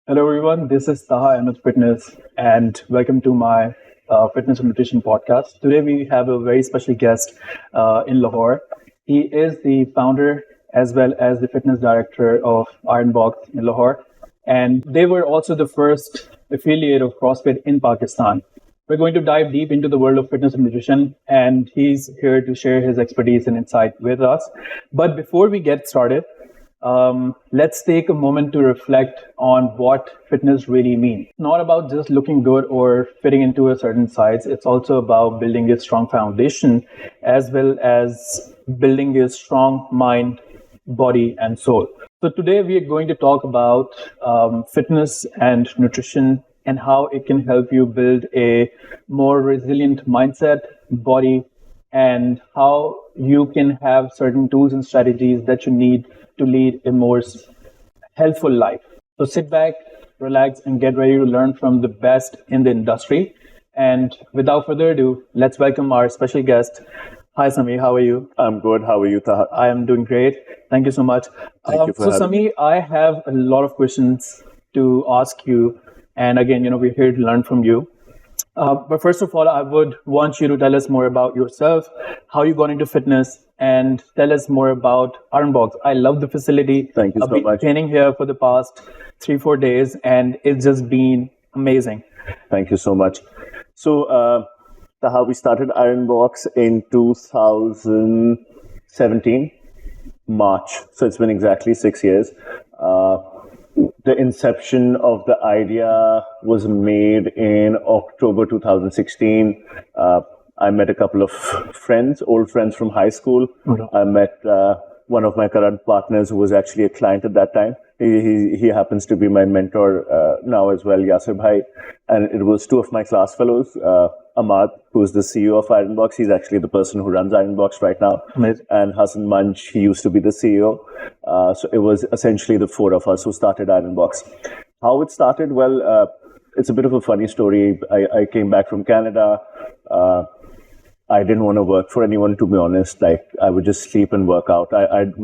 Hello, everyone. This is Taha Ahmed Fitness, and welcome to my fitness and nutrition podcast. Today, we have a very special guest in Lahore. He is the founder as well as the fitness director of Ironbox in Lahore, and they were also the first affiliate of CrossFit in Pakistan. We're going to dive deep into the world of fitness and nutrition, and he's here to share his expertise and insight with us. But before we get started, let's take a moment to reflect on what fitness really means. Not about just looking good or fitting into a certain size. It's also about building a strong foundation as well as building a strong mind, body, and soul. So today we are going to talk about fitness and nutrition and how it can help you build a more resilient mindset, body, and how you can have certain tools and strategies that you need to lead a more healthful life. So sit back, relax, and get ready to learn from the best in the industry. And without further ado, let's welcome our special guest. Hi, Sami. How are you? I'm good. How are you, Taha? I am doing great. Thank you so much. Thank you for having Sami, I have a lot of questions to ask you. And again, we're here to learn from you. But first of all, I would want you to tell us more about yourself, how you got into fitness, and tell us more about Ironbox. I love the facility. Thank you so I've been much. training here for the past 3-4 days, and it's just been amazing. Thank you so much. So, Taha, we started Ironbox in 2017, March. So it's been exactly 6 years. The inception of the idea was made in October 2016. I met a couple of friends, old friends from high school. Okay. I met one of my current partners who was actually a client at that time. He happens to be my mentor now as well, Yasir Bhai. And it was two of my class fellows, Ahmad, who's the CEO of Ironbox. He's actually the person who runs Ironbox right now. Amazing. And Hassan Manch, he used to be the CEO. So it was essentially the four of us who started Ironbox. How it started? Well, it's a bit of a funny story. I came back from Canada. I didn't want to work for anyone, to be honest. Like, I would just sleep and work out. I'd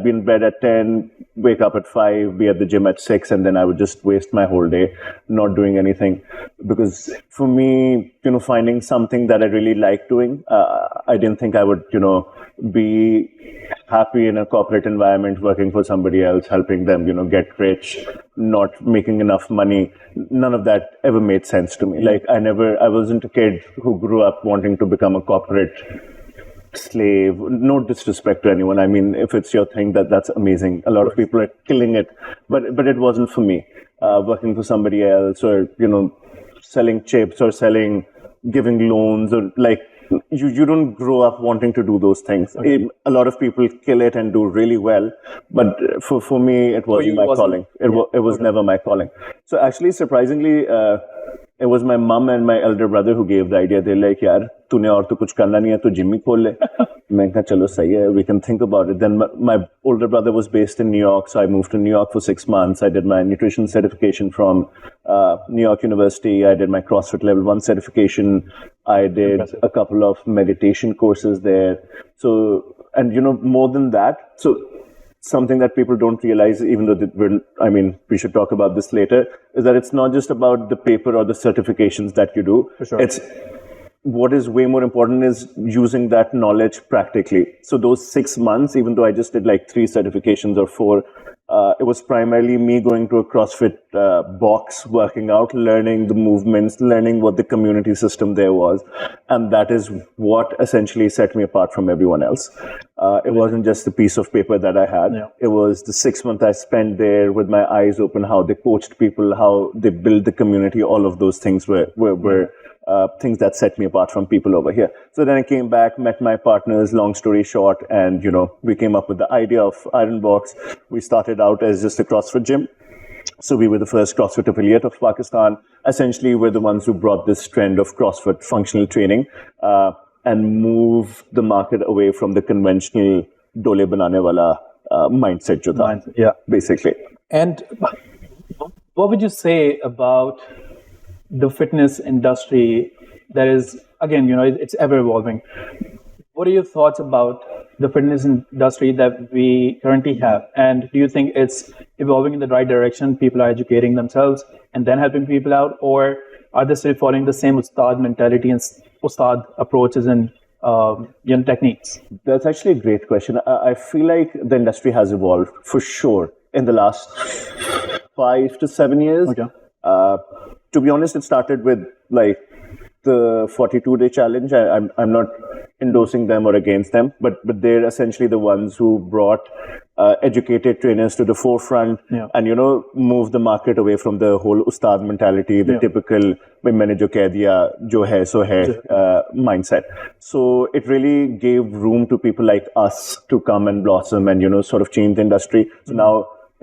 be in bed at 10, wake up at 5, be at the gym at 6, and then I would just waste my whole day not doing anything. Because for me, finding something that I really like doing, I didn't think I would, be happy in a corporate environment working for somebody else, helping them, get rich, not making enough money. None of that ever made sense to me. Like, I wasn't a kid who grew up wanting to become a corporate slave. No disrespect to anyone. I mean, if it's your thing, that's amazing. A lot of people are killing it, but it wasn't for me. Working for somebody else, or selling chips, or giving loans, or like, you don't grow up wanting to do those things. Okay. A lot of people kill it and do really well, but for me, it wasn't my calling. It was never my calling. So actually, surprisingly, it was my mom and my elder brother who gave the idea. They're like, "Yaar, तूने और तो कुछ करना नहीं है, तो gym ही खोल ले." मैं कहा, "चलो सही है, we can think about it." Then my older brother was based in New York, so I moved to New York for 6 months. I did my nutrition certification from New York University. I did my CrossFit Level 1 certification. I did a couple of meditation courses there. So, and more than that, so something that people don't realize, even though we should talk about this later, is that it's not just about the paper or the certifications that you do. For sure. It's what is way more important is using that knowledge practically. So those 6 months, even though I just did like 3 certifications or 4, it was primarily me going to a CrossFit box, working out, learning the movements, learning what the community system there was. And that is what essentially set me apart from everyone else. It wasn't just the piece of paper that I had. Yeah. It was the 6 months I spent there with my eyes open, how they coached people, how they built the community. All of those things were things that set me apart from people over here. So then I came back, met my partners, long story short, and, we came up with the idea of Ironbox. We started out as just a CrossFit gym. So we were the first CrossFit affiliate of Pakistan. Essentially, we're the ones who brought this trend of CrossFit functional training and moved the market away from the conventional dole banane wala mindset jo tha, Yeah. basically. And what would you say about the fitness industry that is, again, it's ever evolving? What are your thoughts about the fitness industry that we currently have? And do you think it's evolving in the right direction? People are educating themselves and then helping people out, or are they still following the same ustad mentality and ustad approaches and techniques? That's actually a great question. I feel like the industry has evolved for sure in the last 5 to 7 years. Okay. To be honest, it started with like the 42-day challenge. I'm not endorsing them or against them, but they're essentially the ones who brought educated trainers to the forefront, and move the market away from the whole ustad mentality, the typical "maine jo keh diya, jo hai so hai" mindset. So it really gave room to people like us to come and blossom and sort of change the industry. So now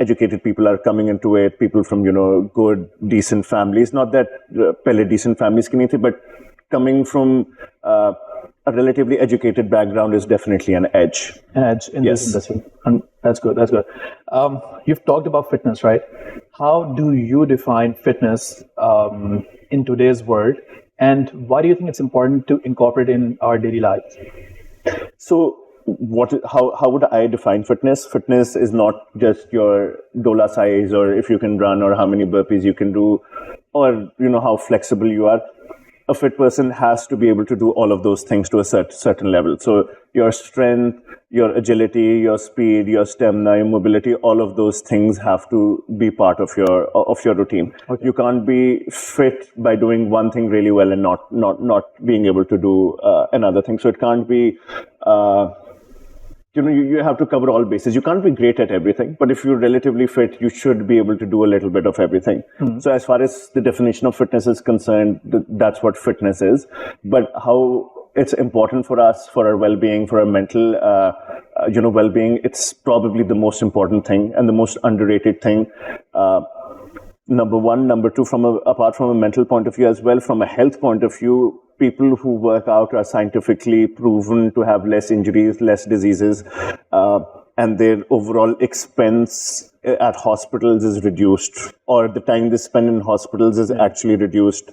educated people are coming into it, people from good, decent families. Not that pehle decent families ki nahi thi, but coming from a relatively educated background is definitely an edge. An edge in this industry. And that's good. That's good. You've talked about fitness, right? How do you define fitness in today's world, and why do you think it's important to incorporate in our daily lives? So, how would I define fitness? Fitness is not just your dola size, or if you can run, or how many burpees you can do, or how flexible you are. A fit person has to be able to do all of those things to a certain level. So your strength, your agility, your speed, your stamina, your mobility, all of those things have to be part of your routine. Okay. You can't be fit by doing one thing really well and not being able to do another thing. So it can't be you have to cover all bases. You can't be great at everything, but if you're relatively fit, you should be able to do a little bit of everything. Mm-hmm. So as far as the definition of fitness is concerned, that's what fitness is. But how it's important for us, for our well-being, for our mental, well-being, it's probably the most important thing and the most underrated thing. Number one. Number two, apart from a mental point of view as well, from a health point of view, people who work out are scientifically proven to have less injuries, less diseases, and their overall expense at hospitals is reduced, or the time they spend in hospitals is actually reduced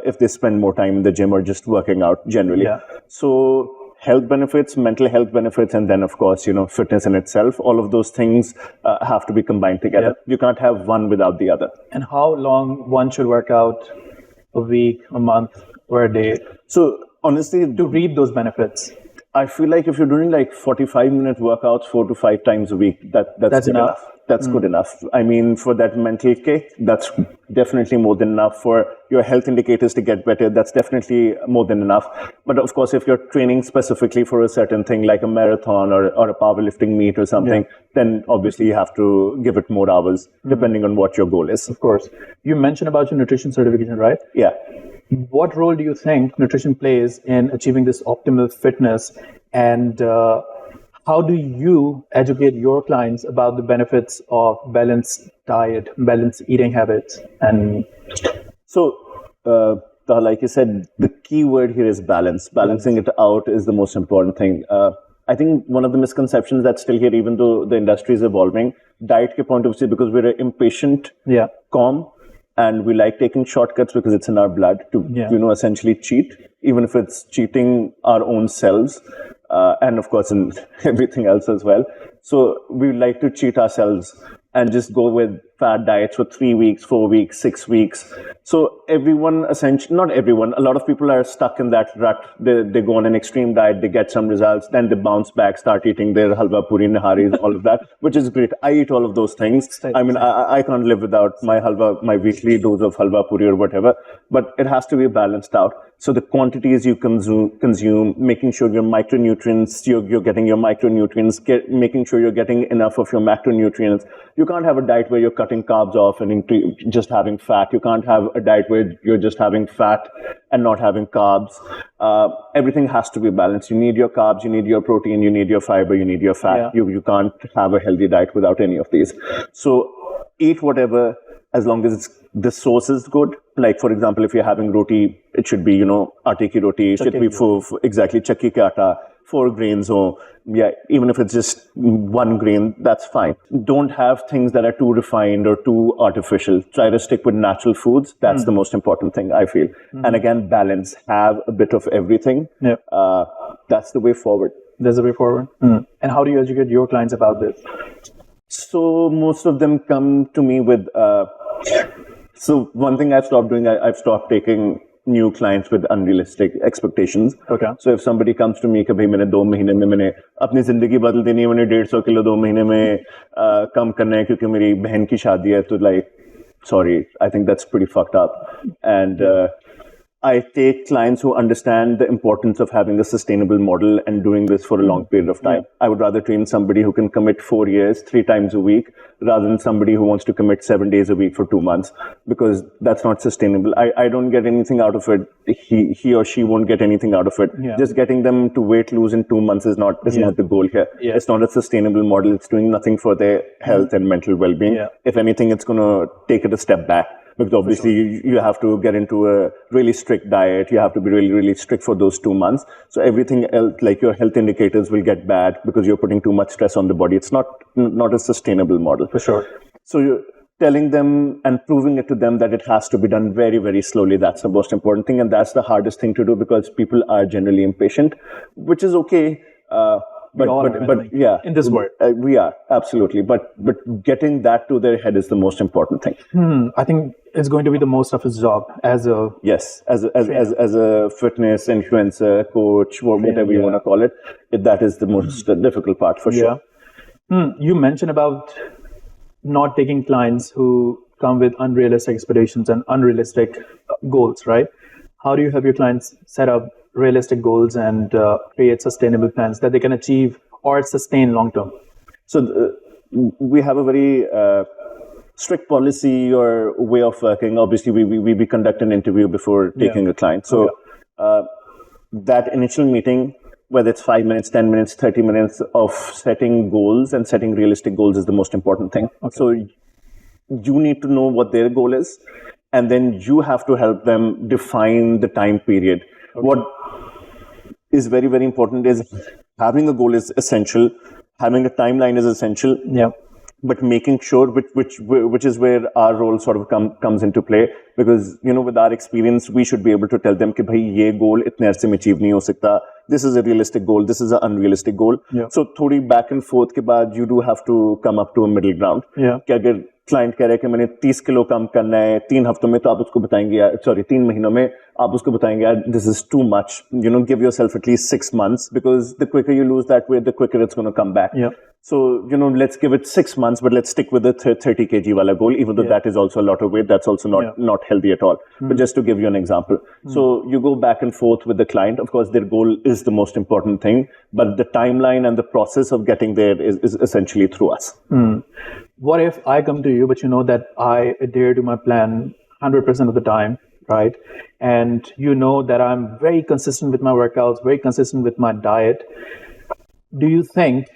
if they spend more time in the gym or just working out generally. Yeah. So health benefits, mental health benefits, and then of course, fitness in itself, all of those things have to be combined together. Yeah. You can't have one without the other. And how long one should work out? A week, a month, or a day? So honestly, to reap those benefits, I feel like if you're doing like 45-minute workouts 4 to 5 times a week, that's good enough. That's good enough. I mean, for that mental kick, that's definitely more than enough. For your health indicators to get better, that's definitely more than enough. But of course, if you're training specifically for a certain thing like a marathon or a powerlifting meet or something, then obviously you have to give it more hours depending on what your goal is. Of course. You mentioned about your nutrition certification, right? Yeah. What role do you think nutrition plays in achieving this optimal fitness, and how do you educate your clients about the benefits of balanced diet, balanced eating habits? And so, like you said, the key word here is balance. Balancing it out is the most important thing. I think one of the misconceptions that's still here, even though the industry is evolving, diet ke point of view, because we're an impatient calm, and we like taking shortcuts because it's in our blood to, essentially cheat, even if it's cheating our own selves, and of course in everything else as well. So we like to cheat ourselves and just go with fad diets for 3 weeks, 4 weeks, 6 weeks. So everyone, essentially, not everyone, a lot of people are stuck in that rut. They go on an extreme diet, they get some results, then they bounce back, start eating their halwa puri, niharis, all of that, which is great. I eat all of those things. I mean, I can't live without my halwa, my weekly dose of halwa puri or whatever, but it has to be balanced out. So the quantities you consume, making sure your micronutrients, you're getting your micronutrients, making sure you're getting enough of your macronutrients. You can't have a diet where you're cutting carbs off and just having fat. You can't have a diet where you're just having fat and not having carbs. Everything has to be balanced. You need your carbs, you need your protein, you need your fiber, you need your fat. You can't have a healthy diet without any of these. So eat whatever, as long as the source is good. Like, for example, if you're having roti, it should be, aटे की roti. It should be exactly chakki ka atta, 4 grains, or even if it's just 1 grain, that's fine. Don't have things that are too refined or too artificial. Try to stick with natural foods. That's the most important thing, I feel. And again, balance. Have a bit of everything. That's the way forward. There's a way forward. And how do you educate your clients about this? So most of them come to me with. So one thing I've stopped doing, I've stopped taking new clients with unrealistic expectations. Okay. So if somebody comes to me कि भाई मैंने 2 महीने में मैंने अपनी जिंदगी बदल देनी है, मैंने 150 किलो 2 महीने में कम करना है क्योंकि मेरी बहन की शादी है, तो like sorry, I think that's pretty fucked up. And I take clients who understand the importance of having a sustainable model and doing this for a long period of time. I would rather train somebody who can commit 4 years, 3 times a week, rather than somebody who wants to commit 7 days a week for 2 months, because that's not sustainable. I don't get anything out of it. He or she won't get anything out of it. Yeah. Just getting them to weight lose in 2 months is not the goal here. Yeah. It's not a sustainable model. It's doing nothing for their health and mental well-being. Yeah. If anything, it's going to take it a step back. Because obviously you have to get into a really strict diet. You have to be really, really strict for those 2 months. So everything else, like your health indicators will get bad because you're putting too much stress on the body. It's not a sustainable model. For sure. So you're telling them and proving it to them that it has to be done very, very slowly. That's the most important thing. And that's the hardest thing to do because people are generally impatient, which is okay. But yeah, in this world, we are absolutely. But getting that to their head is the most important thing. I think it's going to be the most of his job as a as a fitness influencer, coach, or whatever you want to call it. That is the most difficult part for sure. You mentioned about not taking clients who come with unrealistic expectations and unrealistic goals, right? How do you have your clients set up realistic goals and create sustainable plans that they can achieve or sustain long term? So we have a very strict policy or way of working. Obviously, we conduct an interview before taking a client. So that initial meeting, whether it's 5 minutes, 10 minutes, 30 minutes of setting goals and setting realistic goals is the most important thing. Okay. So you need to know what their goal is, and then you have to help them define the time period. Okay. What is very, very important is having a goal is essential. Having a timeline is essential. Yeah. But making sure, which is where our role sort of comes into play, because with our experience, we should be able to tell them कि भाई ये goal इतने अरसे में achieve नहीं हो सकता. This is a realistic goal. This is an unrealistic goal. Yeah. So थोड़ी back and forth के बाद you do have to come up to a middle ground. Yeah. कि अगर client कह रहे हैं कि मैंने 30 किलो कम करना है 3 हफ्तों में, तो आप उसको बताएंगे यार, 3 महीनों में आप उसको बताएंगे यार, this is too much. Give yourself at least 6 months, because the quicker you lose that weight, the quicker it's going to come back. Yeah. So, let's give it 6 months, but let's stick with the 30 kg wala goal, even though that is also a lot of weight. That's also not healthy at all. But just to give you an example. So you go back and forth with the client. Of course, their goal is the most important thing, but the timeline and the process of getting there is essentially through us. What if I come to you, but you know that I adhere to my plan 100% of the time, right? And you know that I'm very consistent with my workouts, very consistent with my diet. Do you think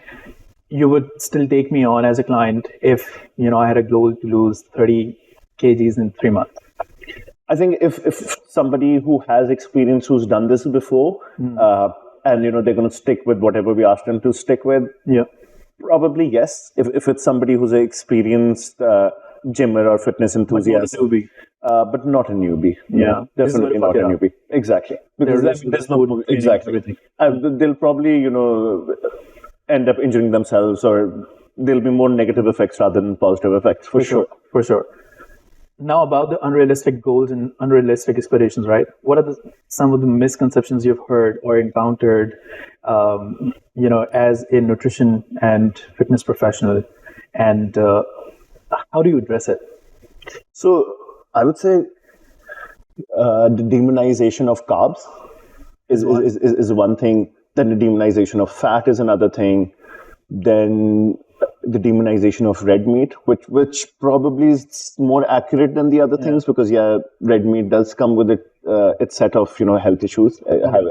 you would still take me on as a client if, I had a goal to lose 30 kgs in 3 months? I think if somebody who has experience, who's done this before, and, they're going to stick with whatever we ask them to stick with, probably yes. If it's somebody who's an experienced gymmer or fitness enthusiast, but not a newbie. Yeah, definitely not a newbie. Exactly, because there's no exactly. They'll probably end up injuring themselves, or there'll be more negative effects rather than positive effects. For sure. For sure. Now about the unrealistic goals and unrealistic expectations, right? What are some of the misconceptions you've heard or encountered, as a nutrition and fitness professional, and how do you address it? So I would say the demonization of carbs is one thing. Then the demonization of fat is another thing. Then the demonization of red meat, which probably is more accurate than the other things, because red meat does come with its set of health issues,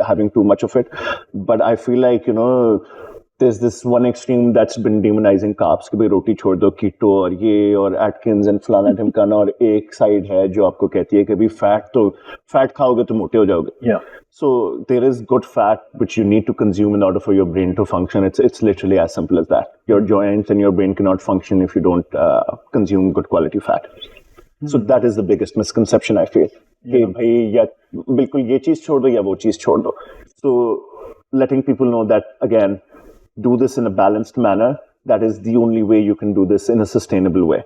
having too much of it. But I feel like there's this one extreme that's been demonizing carbs कि भाई रोटी छोड़ दो, कीटो और ये और Atkins and फलाना ढिमकाना, और एक साइड है जो आपको कहती है कि भाई फैट खाओगे तो मोटे हो जाओगे. So there is good fat which you need to consume in order for your brain to function. It's literally as simple as that. Your joints and your brain cannot function if you don't consume good quality fat. So that is the biggest misconception I feel. कि भाई या बिल्कुल ये चीज छोड़ दो या वो चीज छोड़ दो. So letting people know that, again, do this in a balanced manner. that is the only way you can do this in a sustainable way.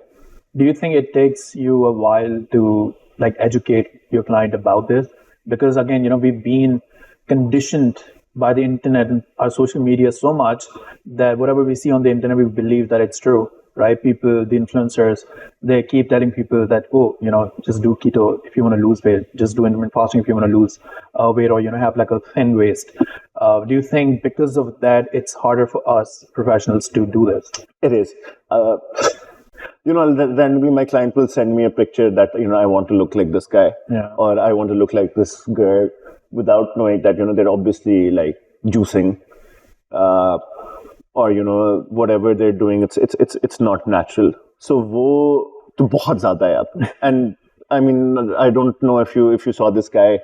Do you think it takes you a while to like educate your client about this? Because again, we've been conditioned by the internet and our social media so much that whatever we see on the internet, we believe that it's true, right? People, the influencers, they keep telling people that, just do keto if you want to lose weight, just do intermittent fasting if you want to lose weight, or, have like a thin waist. Do you think because of that, it's harder for us professionals to do this? It is. Randomly my client will send me a picture that, I want to look like this guy, or I want to look like this girl, without knowing that, they're obviously like juicing, or, whatever they're doing, it's not natural. So wo to bahut zyada hai ab. And I mean, I don't know if you saw this guy,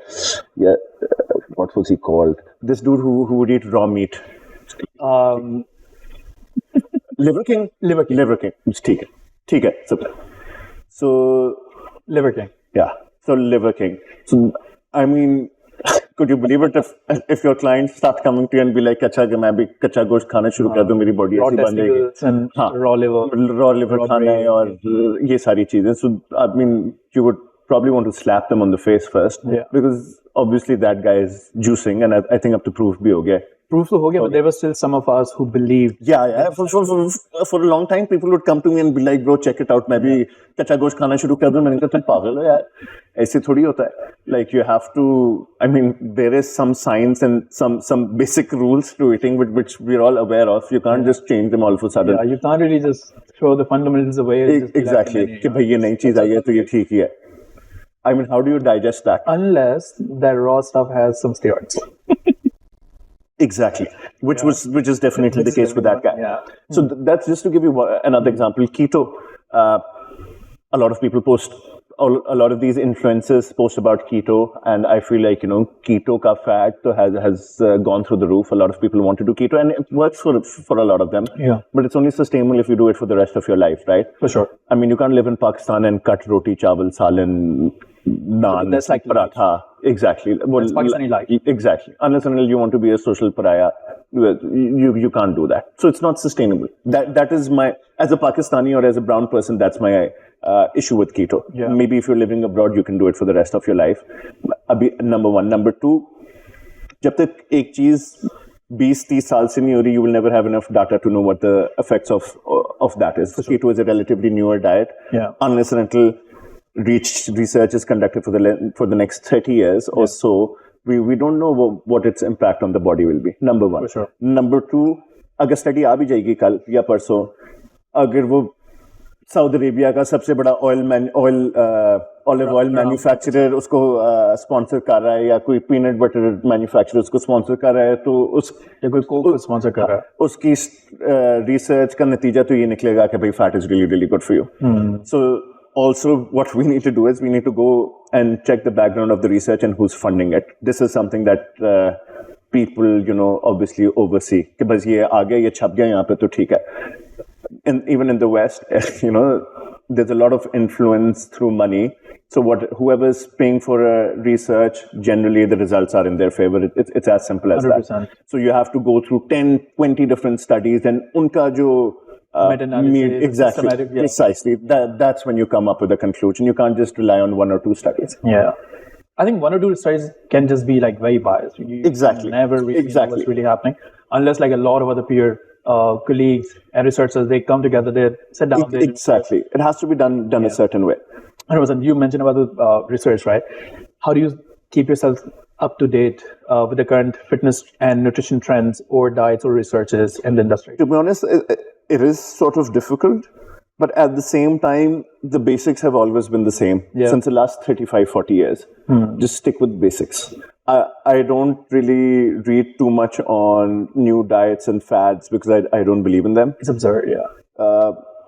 what was he called? This dude who would eat raw meat. Liver King? Liver King. ठीक है सब. So Liver King. Yeah. So Liver King. So I mean, could you believe it if your clients start coming to you and be like, अच्छा कि मैं भी कच्चा गोश्त खाना शुरू कर दूं, मेरी बॉडी ऐसी बन जाएगी. Raw liver खाना है और ये सारी चीजें. So I mean, you would probably want to slap them on the face first, because obviously that guy is juicing, and I think up to proof bhi ho gaya. Proof to ho gaya, but there were still some of us who believed. Yeah. For a long time, people would come to me and be like, bro, check it out. मैं भी कच्चा गोश्त खाना शुरू कर दूं. मैंने कहा तुम पागल हो यार, ऐसे थोड़ी होता है. Like you have to. I mean, there is some science and some basic rules to eating, which we're all aware of. You can't just change them all of a sudden. Yeah, you can't really just throw the fundamentals away. Exactly. कि भाई ये नई चीज आई है तो ये ठीक ही है. I mean, how do you digest that? Unless that raw stuff has some steroids. Exactly, which is definitely the case with that guy. Yeah. So that's just to give you another example. Keto, a lot of people post, a lot of these influencers post about keto, and I feel like keto ka fad has gone through the roof. A lot of people want to do keto, and it works for a lot of them. Yeah. But it's only sustainable if you do it for the rest of your life, right? For sure. I mean, you can't live in Pakistan and cut roti, chawal, salan, naan, that's like paratha. Exactly. That's Pakistani life. Exactly. Unless and until you want to be a social pariah, you can't do that. So it's not sustainable. That is my, as a Pakistani or as a brown person, that's my issue with keto. Yeah. Maybe if you're living abroad, you can do it for the rest of your life. Number one. Number two, जब तक एक चीज 20-30 साल से नहीं हो रही, you will never have enough data to know what the effects of that is. So keto is a relatively newer diet. Yeah. Unless and until research is conducted for the next 30 years or so, we don't know what its impact on the body will be. Number one. For sure. Number two, अगर study आ भी जाएगी कल या परसों, अगर वो Saudi Arabia का सबसे बड़ा ऑलिव ऑयल मैन्युफैक्चरर उसको स्पॉन्सर कर रहा है, या कोई पीनट बटर मैन्युफैक्चरर उसको स्पॉन्सर कर रहा है, तो या कोई कोक स्पॉन्सर कर रहा है, उसकी रिसर्च का नतीजा तो ये निकलेगा कि भाई fat is really good for you. So also what we need to do is we need to go and check the background of the research and who's funding it. This is something that people obviously oversee कि बस ये आ गया, ये छप गया यहाँ पे तो ठीक है. And even in the West, there's a lot of influence through money. So whoever is paying for research, generally the results are in their favor. It's as simple as 100%. That. So you have to go through 10-20 different studies, and unka jo meta-analysis, exactly, precisely. That's when you come up with a conclusion. You can't just rely on 1 or 2 studies. Yeah, I think 1 or 2 studies can just be like very biased. You exactly. Never really know what's really happening unless like a lot of other peer colleagues and researchers, they come together, they sit down. Exactly, it has to be done a certain way. 100%. You mentioned about the research, right? How do you keep yourself up to date with the current fitness and nutrition trends or diets or researches in the industry? To be honest, it is sort of difficult, but at the same time, the basics have always been the same since the last 35-40 years. Just stick with basics. I don't really read too much on new diets and fads because I don't believe in them. It's absurd,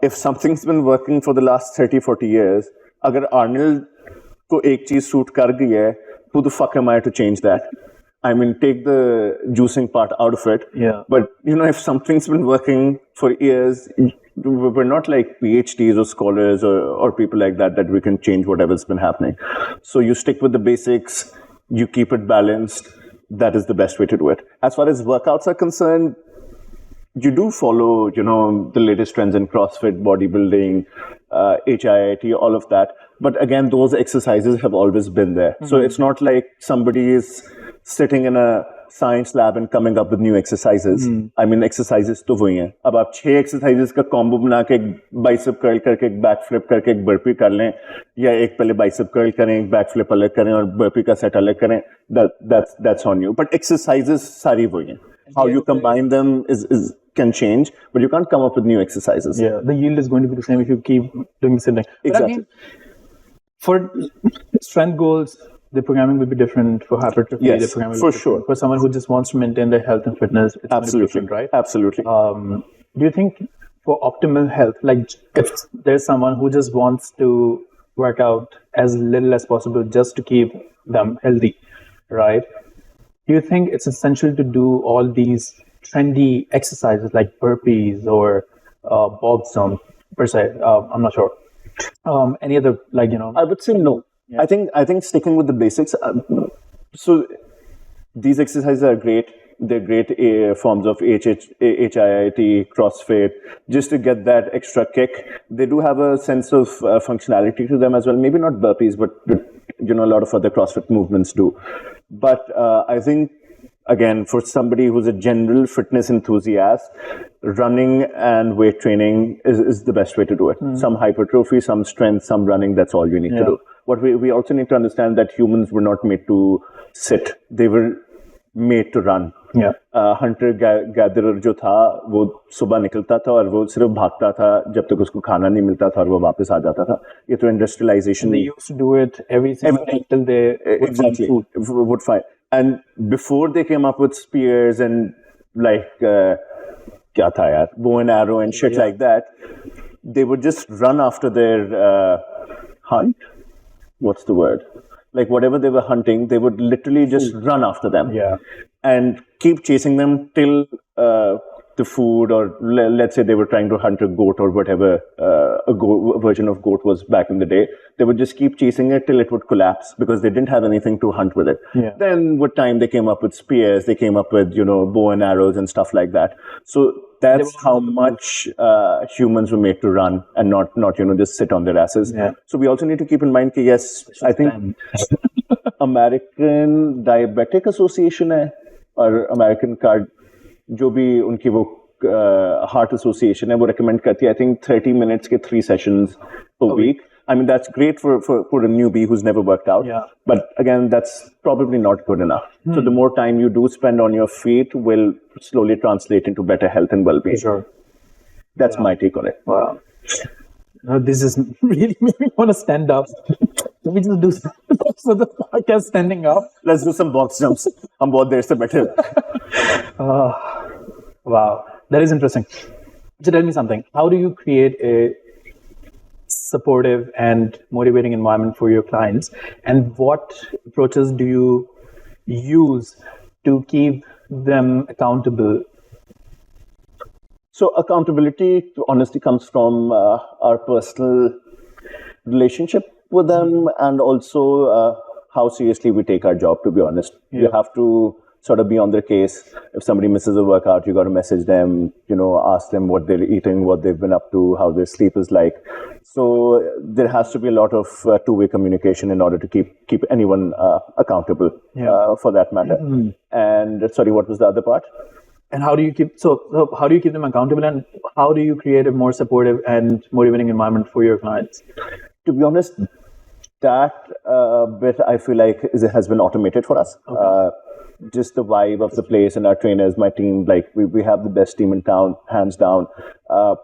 if something's been working for the last 30-40 years, agar Arnold ko ek cheez suit kar gayi hai, who the fuck am I to change that? I mean, take the juicing part out of it. Yeah. But, if something's been working for years, we're not like PhDs or scholars or people like that we can change whatever's been happening. So you stick with the basics, you keep it balanced. That is the best way to do it. As far as workouts are concerned, you do follow, the latest trends in CrossFit, bodybuilding, HIIT, all of that. But again, those exercises have always been there. So it's not like somebody is sitting in a science lab and coming up with new exercises. I mean, exercises तो वही हैं. अब आप 6 exercises का combo बना के एक bicep curl करके एक back flip करके एक burpee कर लें, या एक पहले bicep curl करें, एक back flip अलग करें और burpee का set अलग करें, that's on you. But exercises सारी वही हैं. How you combine them can change, but you can't come up with new exercises. Yeah, the yield is going to be the same if you keep doing the same thing. But Exactly. again, for strength goals, the programming will be different. For hypertrophy, Yes, the programming will for be different. sure. For someone who just wants to maintain their health and fitness, it's going to be Absolutely. different, right? Absolutely. Do you think for optimal health, like if there's someone who just wants to work out as little as possible just to keep them healthy, right? Do you think it's essential to do all these trendy exercises like burpees or box jump per se? I'm not sure. Any other, like, I would say no. Yeah. I think sticking with the basics. So these exercises are great. They're great forms of HIIT, CrossFit, just to get that extra kick. They do have a sense of functionality to them as well. Maybe not burpees, but a lot of other CrossFit movements do. But I think, again, for somebody who's a general fitness enthusiast, running and weight training is the best way to do it. Some hypertrophy, some strength, some running, that's all you need to do. What we also need to understand that humans were not made to sit. They were made to run. Yeah. Hunter gatherer जो था वो सुबह निकलता था और वो सिर्फ भागता था जब तक उसको खाना नहीं मिलता था और वो वापस आ जाता था. ये तो industrialization. They used to do it every single day till they would find food. Would find. And before they came up with spears and like क्या था यार, bow and arrow and shit like that, they would just run after their hunt. What's the word? Like whatever they were hunting, they would literally just run after them. Yeah. And keep chasing them till the food, or let's say they were trying to hunt a goat or whatever a version of goat was back in the day. They would just keep chasing it till it would collapse because they didn't have anything to hunt with it. Yeah. Then with time they came up with spears, they came up with bow and arrows and stuff like that. So that's how much humans were made to run and not just sit on their asses. Yeah. So we also need to keep in mind that yes, I think American Diabetic Association है और American Card जो भी उनकी वो Heart Association है वो recommend करती है I think 30 minutes के 3 sessions per week. I mean that's great for a newbie who's never worked out. Yeah. But again that's probably not good enough. So the more time you do spend on your feet will slowly translate into better health and well-being. Sure. That's my take on it. Wow. This is really making me want to stand up. Let me just do some for the podcast standing up. Let's do some box jumps. हम बहुत देर से बैठे. Wow, that is interesting. So tell me something. How do you create a supportive and motivating environment for your clients? And what approaches do you use to keep them accountable? So accountability, honestly, comes from our personal relationship with them and also how seriously we take our job, to be honest. Yeah. You have to sort of be on their case. If somebody misses a workout, you got to message them, ask them what they're eating, what they've been up to, how their sleep is like. So there has to be a lot of two-way communication in order to keep anyone accountable for that matter. And sorry, what was the other part? And how do you keep them accountable, and how do you create a more supportive and motivating environment for your clients? To be honest, that bit I feel like has been automated for us. Okay. Just the vibe of the place and our trainers, my team, like we have the best team in town, hands down.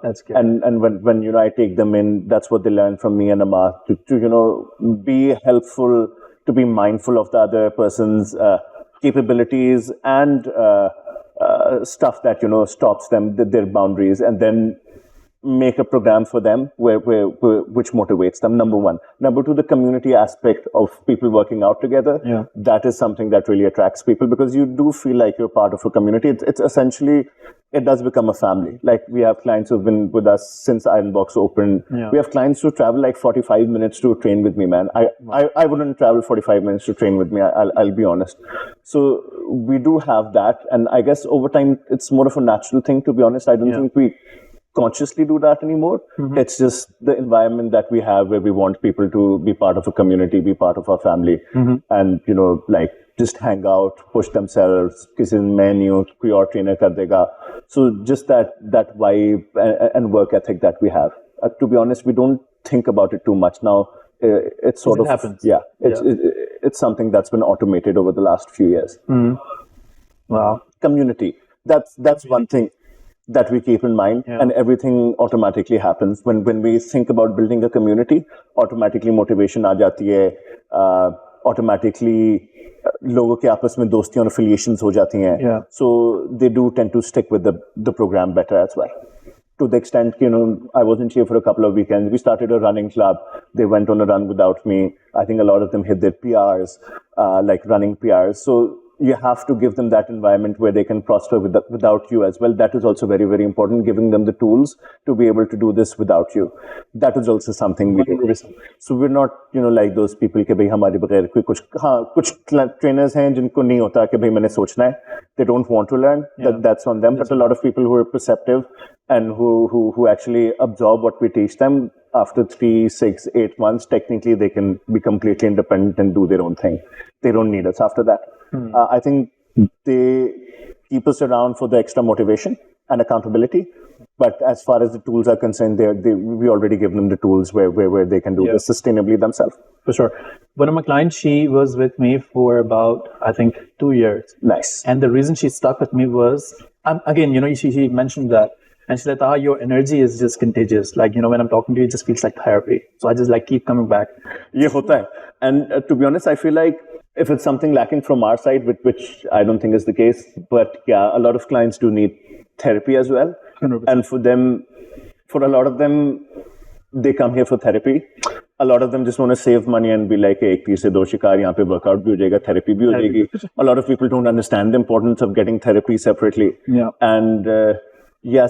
That's good. And when I take them in, that's what they learn from me and Amar to be helpful, to be mindful of the other person's capabilities and stuff that stops them, their boundaries, and then make a program for them which motivates them. Number one. Number two, the community aspect of people working out together. Yeah. That is something that really attracts people because you do feel like you're part of a community. It's essentially it does become a family. Like we have clients who've been with us since Ironbox opened. Yeah. We have clients who travel like 45 minutes to train with me, man. I wouldn't travel 45 minutes to train with me. I'll be honest. So we do have that. And I guess over time, it's more of a natural thing, to be honest. I don't think we consciously do that anymore. It's just the environment that we have where we want people to be part of a community, be part of our family, and like just hang out, push themselves. किसी दिन मैं नहीं हूँ, कोई और trainer कर देगा. So just that vibe and work ethic that we have. To be honest, we don't think about it too much now. It's sort of happens. Yeah. It's something that's been automated over the last few years. Wow. Community. That's one thing that we keep in mind, and everything automatically happens when we think about building a community. Automatically motivation aa jati hai, automatically लोगों के आपस में दोस्ती और affiliations हो जाती हैं. So they do tend to stick with the program better as well. To the extent, I wasn't here for a couple of weekends. We started a running club. They went on a run without me. I think a lot of them hit their PRs, like running PRs. So you have to give them that environment where they can prosper without you as well. That is also very, very important, giving them the tools to be able to do this without you. That is also something we do. So we're not, like those people कि भाई हमारे बगैर कोई कुछ trainers हैं जिनको नहीं होता कि भाई मैंने सोचना है. They don't want to learn. That's on them. But a lot of people who are perceptive and who actually absorb what we teach them, after 3, 6, 8 months, technically they can be completely independent and do their own thing. They don't need us after that. I think they keep us around for the extra motivation and accountability. But as far as the tools are concerned, we already give them the tools where they can do this sustainably themselves. For sure. One of my clients, she was with me for about, I think, 2 years. Nice. And the reason she stuck with me was, again, she mentioned that. And she said, your energy is just contagious. Like, when I'm talking to you, it just feels like therapy. So I just keep coming back. Ye hota hai. And to be honest, I feel like if it's something lacking from our side, which I don't think is the case, but yeah, a lot of clients do need therapy as well. 100%. And for a lot of them, they come here for therapy. A lot of them just want to save money and be like, ek tir se do shikar, yahan pe workout bhi ho jayega, therapy bhi ho jayegi. A lot of people don't understand the importance of getting therapy separately. Yeah. And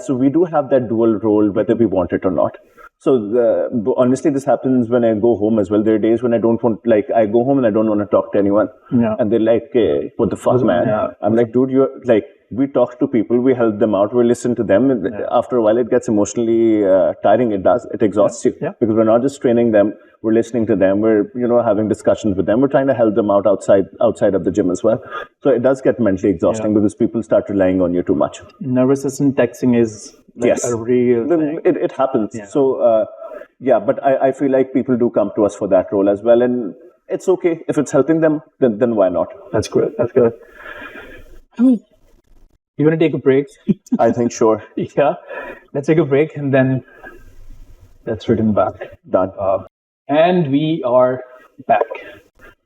so we do have that dual role, whether we want it or not. So honestly, this happens when I go home as well. There are days when I don't want, I go home and I don't want to talk to anyone. Yeah. And they're like, hey, what the fuck, man? Yeah. I'm like, dude, we talk to people, we help them out, we listen to them. After a while, it gets emotionally tiring. It does. It exhausts you. Yeah. Because we're not just training them, we're listening to them, we're, having discussions with them. We're trying to help them out outside of the gym as well. So it does get mentally exhausting because people start relying on you too much. Nervous system texting is a real thing. It happens. Yeah. So, but I feel like people do come to us for that role as well. And it's okay. If it's helping them, then why not? That's good. You want to take a break? I think, sure. Yeah. Let's take a break and then let's return back. Done. And we are back.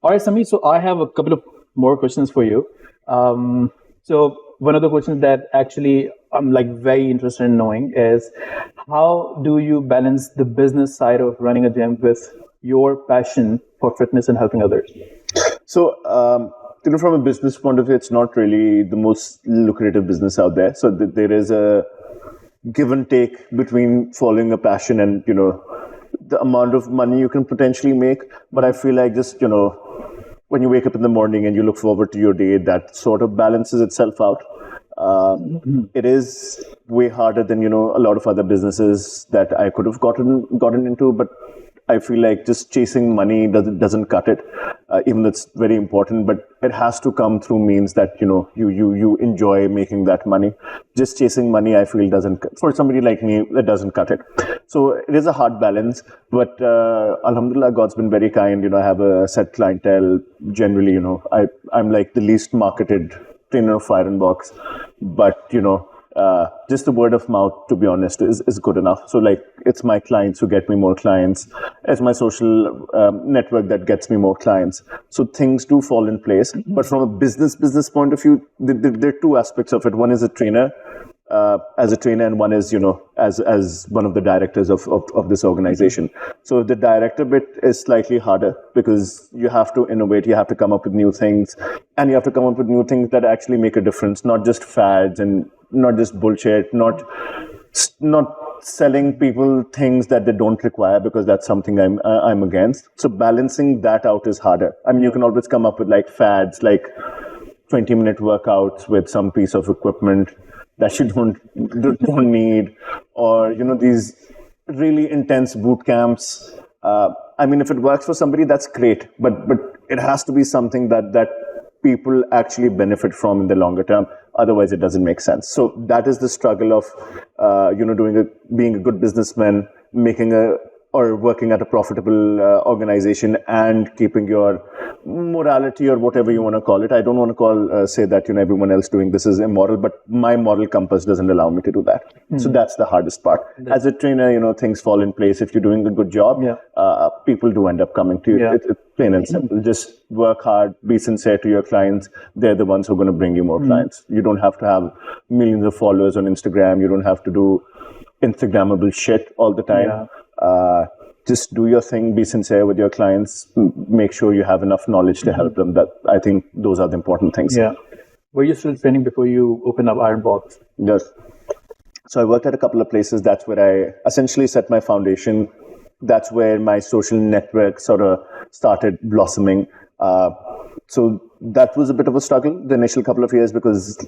All right, Sami. So I have a couple of more questions for you. So one of the questions that actually I'm very interested in knowing is, how do you balance the business side of running a gym with your passion for fitness and helping others? So, from a business point of view, it's not really the most lucrative business out there. So there is a give and take between following a passion and, the amount of money you can potentially make. But I feel like just, when you wake up in the morning and you look forward to your day, that sort of balances itself out. It is way harder than, a lot of other businesses that I could have gotten into, but I feel like just chasing money doesn't cut it, even though it's very important, but it has to come through means that, you enjoy making that money. Just chasing money, I feel, for somebody like me, that doesn't cut it. So it is a hard balance, but Alhamdulillah, God's been very kind. I have a set clientele. Generally, I'm like the least marketed trainer of Ironbox, but, just the word of mouth, to be honest, is good enough. So it's my clients who get me more clients. It's my social network that gets me more clients. So things do fall in place. But from a business point of view, there are two aspects of it. One is as a trainer, and one is, as one of the directors of this organization. So the director bit is slightly harder because you have to innovate, you have to come up with new things, and you have to come up with new things that actually make a difference, not just fads and not just bullshit, not selling people things that they don't require, because that's something I'm against. So balancing that out is harder. I mean, you can always come up with like fads, like 20-minute workouts with some piece of equipment that you don't need, or these really intense boot camps. I mean, if it works for somebody, that's great, but it has to be something that people actually benefit from in the longer term. Otherwise, it doesn't make sense. So that is the struggle of being a good businessman, or working at a profitable organization, and keeping your morality, or whatever you want to call it. I don't want to say that everyone else doing this is immoral, but my moral compass doesn't allow me to do that. So that's the hardest part. As a trainer, things fall in place. If you're doing a good job, people do end up coming to you. It's plain and simple. Just work hard, be sincere to your clients. They're the ones who are going to bring you more clients. You don't have to have millions of followers on Instagram. You don't have to do Instagrammable shit all the time. Just do your thing, be sincere with your clients, make sure you have enough knowledge to help them. That I think those are the important things. Yeah. Were you still training before you opened up Ironbox? Yes. So I worked at a couple of places. That's where I essentially set my foundation. That's where my social network sort of started blossoming. So that was a bit of a struggle the initial couple of years, because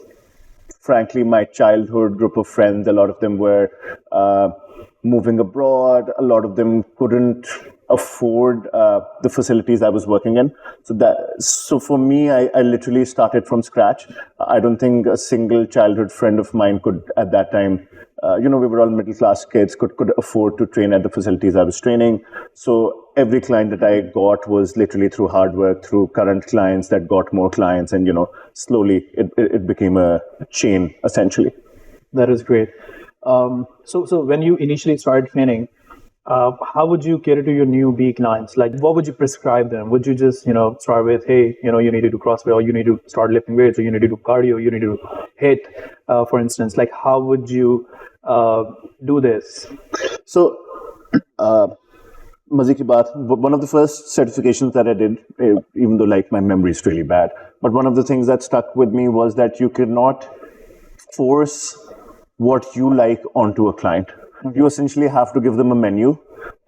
frankly, my childhood group of friends, a lot of them were moving abroad. A lot of them couldn't afford the facilities I was working in. So for me, I literally started from scratch. I don't think a single childhood friend of mine could, at that time, we were all middle class kids, could afford to train at the facilities I was training. So every client that I got was literally through hard work, through current clients that got more clients, and slowly it became a chain, essentially. That is great. So when you initially started training, how would you cater to your newbie clients? Like, what would you prescribe them? Would you just, start with, hey, you need to do CrossFit, or you need to start lifting weights, or you need to do cardio, you need to hit, for instance? Like, how would you do this? So, Mazi ki baat, one of the first certifications that I did, even though like my memory is really bad, but one of the things that stuck with me was that you cannot force what you like onto a client. Okay. You essentially have to give them a menu,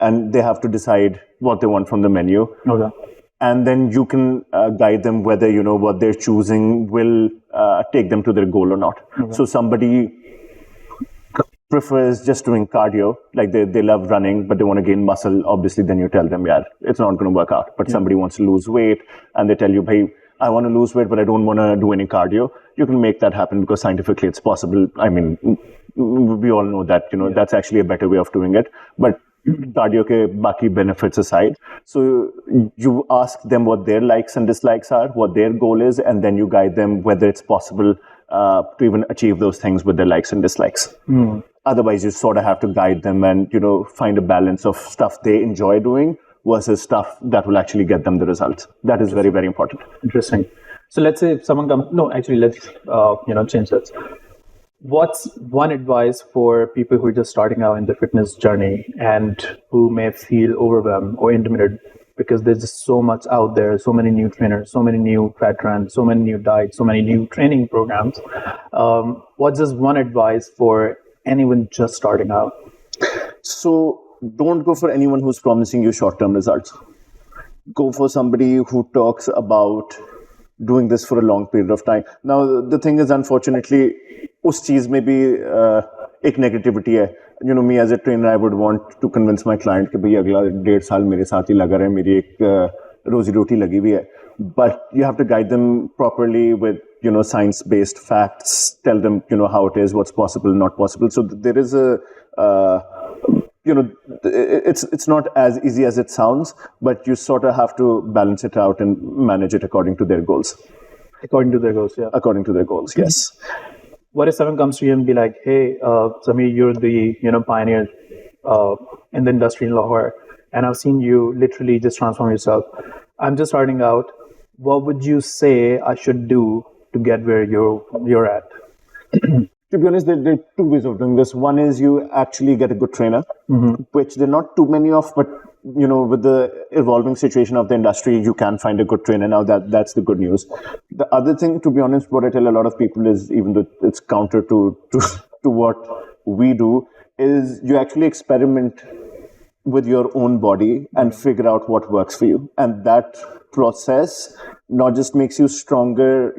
and they have to decide what they want from the menu. Okay. And then you can guide them whether what they're choosing will take them to their goal or not. Okay. So somebody prefers just doing cardio, like they love running, but they want to gain muscle. Obviously, then you tell them, it's not going to work out. But somebody wants to lose weight, and they tell you, hey, I want to lose weight, but I don't want to do any cardio. You can make that happen, because scientifically it's possible. I mean, we all know that, that's actually a better way of doing it. But cardio ke baki benefits aside, so you ask them what their likes and dislikes are, what their goal is, and then you guide them whether it's possible to even achieve those things with their likes and dislikes. Otherwise, you sort of have to guide them and, find a balance of stuff they enjoy doing versus stuff that will actually get them the results. That is very, very important. Interesting. So let's say if someone comes, let's, change that. What's one advice for people who are just starting out in the fitness journey and who may feel overwhelmed or intimidated, because there's just so much out there, so many new trainers, so many new fat trends, so many new diets, so many new training programs. What's just one advice for anyone just starting out? So don't go for anyone who's promising you short-term results. Go for somebody who talks about doing this for a long period of time. Now, the thing is, unfortunately, us cheez mein bhi ek negativity hai. Me as a trainer, I would want to convince my client कि भाई अगला 1.5 साल मेरे साथ ही लगा रहे, मेरी एक रोजी रोटी लगी हुई है. But you have to guide them properly with science-based facts. Tell them how it is, what's possible, not possible. So there is a it's not as easy as it sounds, but you sort of have to balance it out and manage it according to their goals. According to their goals, yeah. According to their goals, yes. What if someone comes to you and be like, hey, Samir, you're the pioneer in the industry in Lahore, and I've seen you literally just transform yourself. I'm just starting out. What would you say I should do to get where you're at? To be honest, there are two ways of doing this. One is you actually get a good trainer, which there are not too many of, but with the evolving situation of the industry, you can find a good trainer now. That's the good news. The other thing, to be honest, what I tell a lot of people is, even though it's counter to what we do, is you actually experiment with your own body and figure out what works for you. And that process not just makes you stronger,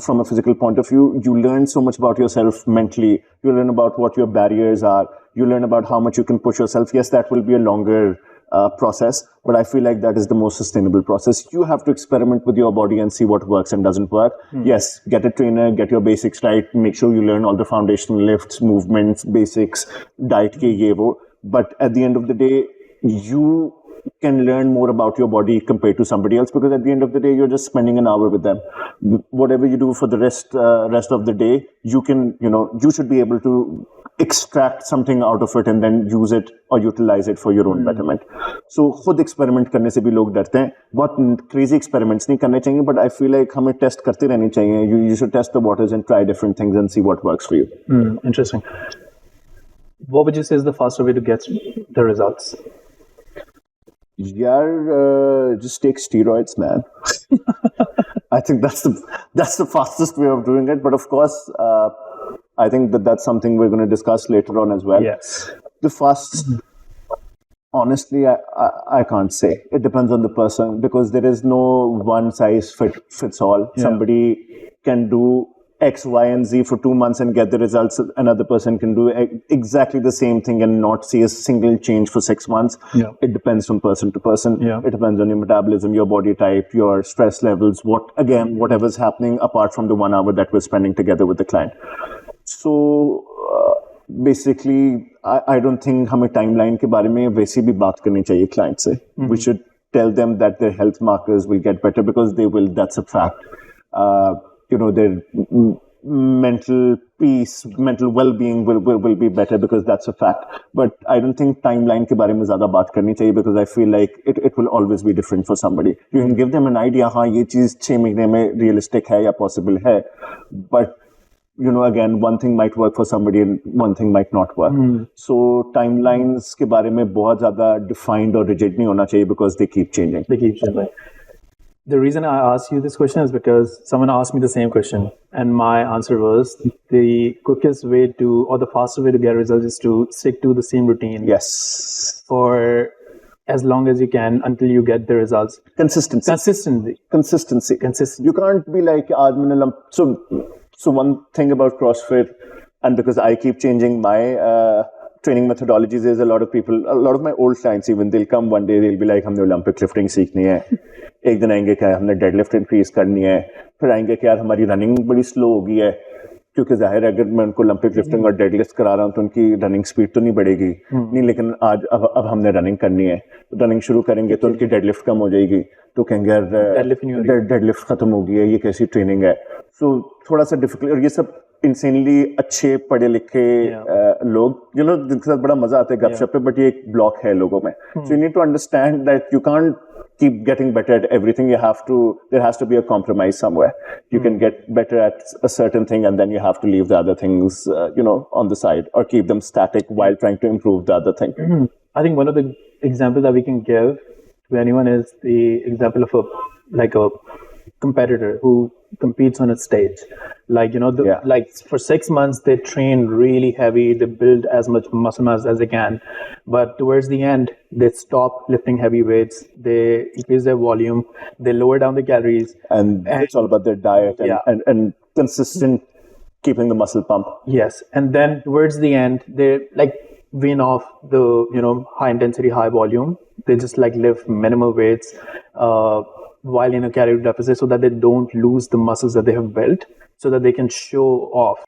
from a physical point of view. You learn so much about yourself mentally. You learn about what your barriers are. You learn about how much you can push yourself. Yes, that will be a longer process, but I feel like that is the most sustainable process. You have to experiment with your body and see what works and doesn't work. Yes, get a trainer, get your basics right, make sure you learn all the foundational lifts, movements, basics, diet ke ye wo. But at the end of the day, you can learn more about your body compared to somebody else, because at the end of the day, you're just spending an hour with them. Whatever you do for the rest of the day, you should be able to extract something out of it and then use it or utilize it for your own betterment. So खुद experiment करने से भी लोग डरते हैं. बहुत crazy experiments नहीं करने चाहिए, but I feel like हमें test करते रहनी चाहिए. You should test the waters and try different things and see what works for you. Interesting. What would you say is the faster way to get the results? Yeah, just take steroids, man. I think that's the fastest way of doing it. But of course, I think that's something we're going to discuss later on as well. Yes. The fastest, honestly, I can't say. It depends on the person, because there is no one size fits all. Yeah. Somebody can do X, Y, and Z for 2 months and get the results. Another person can do exactly the same thing and not see a single change for 6 months. Yeah. It depends from person to person. Yeah. It depends on your metabolism, your body type, your stress levels, whatever's happening apart from the 1 hour that we're spending together with the client. So basically, I don't think हमें timeline के बारे में वैसे भी बात करनी चाहिए client से. We should tell them that their health markers will get better, because they will. That's a fact. Their mental peace, mental well-being will be better, because that's a fact. But I don't think timeline के बारे में ज़्यादा बात करनी चाहिए, because I feel like it will always be different for somebody. You can give them an idea, हाँ ये चीज़ 6 महीने में realistic है या possible है, but again, one thing might work for somebody and one thing might not work. So timelines के बारे में बहुत ज़्यादा defined or rigid नहीं होना चाहिए, because they keep changing. The reason I asked you this question is because someone asked me the same question, and my answer was the quickest way or the fastest way to get results is to stick to the same routine. Yes. For as long as you can until you get the results. Consistency. You can't be like, so one thing about CrossFit, and because I keep changing my training methodologies, is a lot of my old clients even, they'll come one day, they'll be like, हमने Olympic lifting सीखनी है. एक दिन आएंगे क्या हमने deadlift increase करनी है. फिर आएंगे कि यार हमारी रनिंग बड़ी स्लो हो गई है, क्योंकि जाहिर है अगर मैं उनको ओलंपिक लिफ्टिंग और डेडलिफ्ट करा रहा हूँ तो उनकी रनिंग स्पीड तो नहीं बढ़ेगी. नहीं, लेकिन अब हमने रनिंग करनी है, रनिंग शुरू करेंगे तो उनकी डेडलिफ्ट कम हो जाएगी, तो कहेंगे यार डेडलिफ्ट खत्म हो गई है, ये कैसी ट्रेनिंग है. सो थोड़ा सा डिफिकल्ट. और ये सब इंसेनली अच्छे पढ़े लिखे लोग, जिनके साथ बड़ा मजा आता है गपशप पे, बट ये एक ब्लॉक है लोगों में. So you need to understand that you can't keep getting better at everything. There has to be a compromise somewhere. You can get better at a certain thing, and then you have to leave the other things, on the side, or keep them static while trying to improve the other thing. I think one of the examples that we can give to anyone is the example of a competitor who competes on a stage. Like for 6 months, they train really heavy, they build as much muscle mass as they can. But towards the end, they stop lifting heavy weights, they increase their volume, they lower down the calories. And it's all about their diet and consistent keeping the muscle pump. Yes. And then towards the end, they wean off the, high intensity, high volume. They just lift minimal weights, while in a calorie deficit, so that they don't lose the muscles that they have built, so that they can show off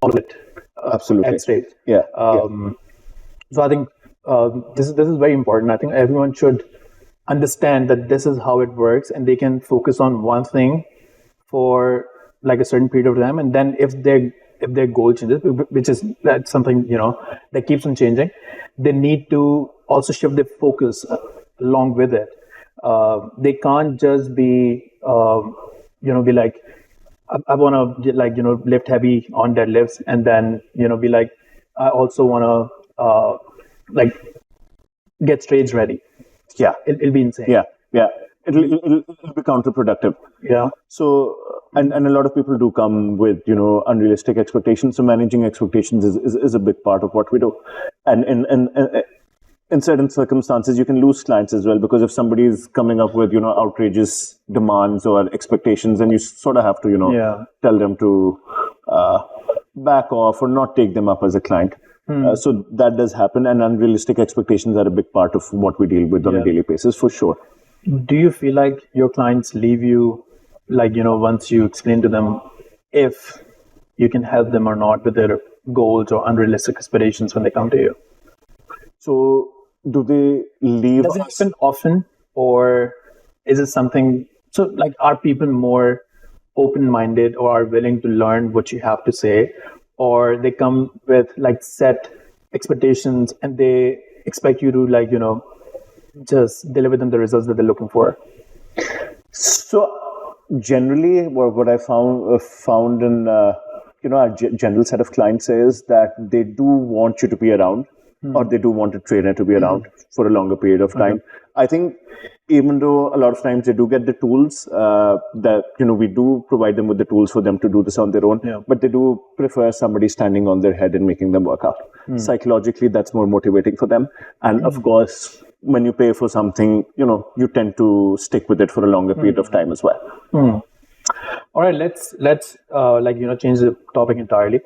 all of it. Absolutely. At stage. Yeah. So I think this is very important. I think everyone should understand that this is how it works, and they can focus on one thing for a certain period of time, and then if their goal changes, which is something that keeps on changing, they need to also shift their focus along with it. They can't just be be like, I want to lift heavy on deadlifts, and then be like, I also want to get stage ready. Yeah. It'll be insane. Yeah. It'll be counterproductive. Yeah. So, and a lot of people do come with, unrealistic expectations. So managing expectations is a big part of what we do. And in certain circumstances, you can lose clients as well, because if somebody is coming up with, outrageous demands or expectations, then you sort of have to, tell them to back off or not take them up as a client. So that does happen, and unrealistic expectations are a big part of what we deal with on a daily basis, for sure. Do you feel like your clients leave you, like, once you explain to them if you can help them or not with their goals or unrealistic aspirations when they come to you? So do they leave Does it happen often, or is it something, so like, are people more open-minded or are willing to learn what you have to say, or they come with like set expectations and they expect you to, like, just deliver them the results that they're looking for? So generally, what I found in our general set of clients is that they do want you to be around, or they do want a trainer to be around for a longer period of time. I think even though a lot of times they do get the tools, that we do provide them with the tools for them to do this on their own, but they do prefer somebody standing on their head and making them work out. Psychologically, that's more motivating for them. And of course, when you pay for something, you tend to stick with it for a longer period of time as well. All right, let's change the topic entirely.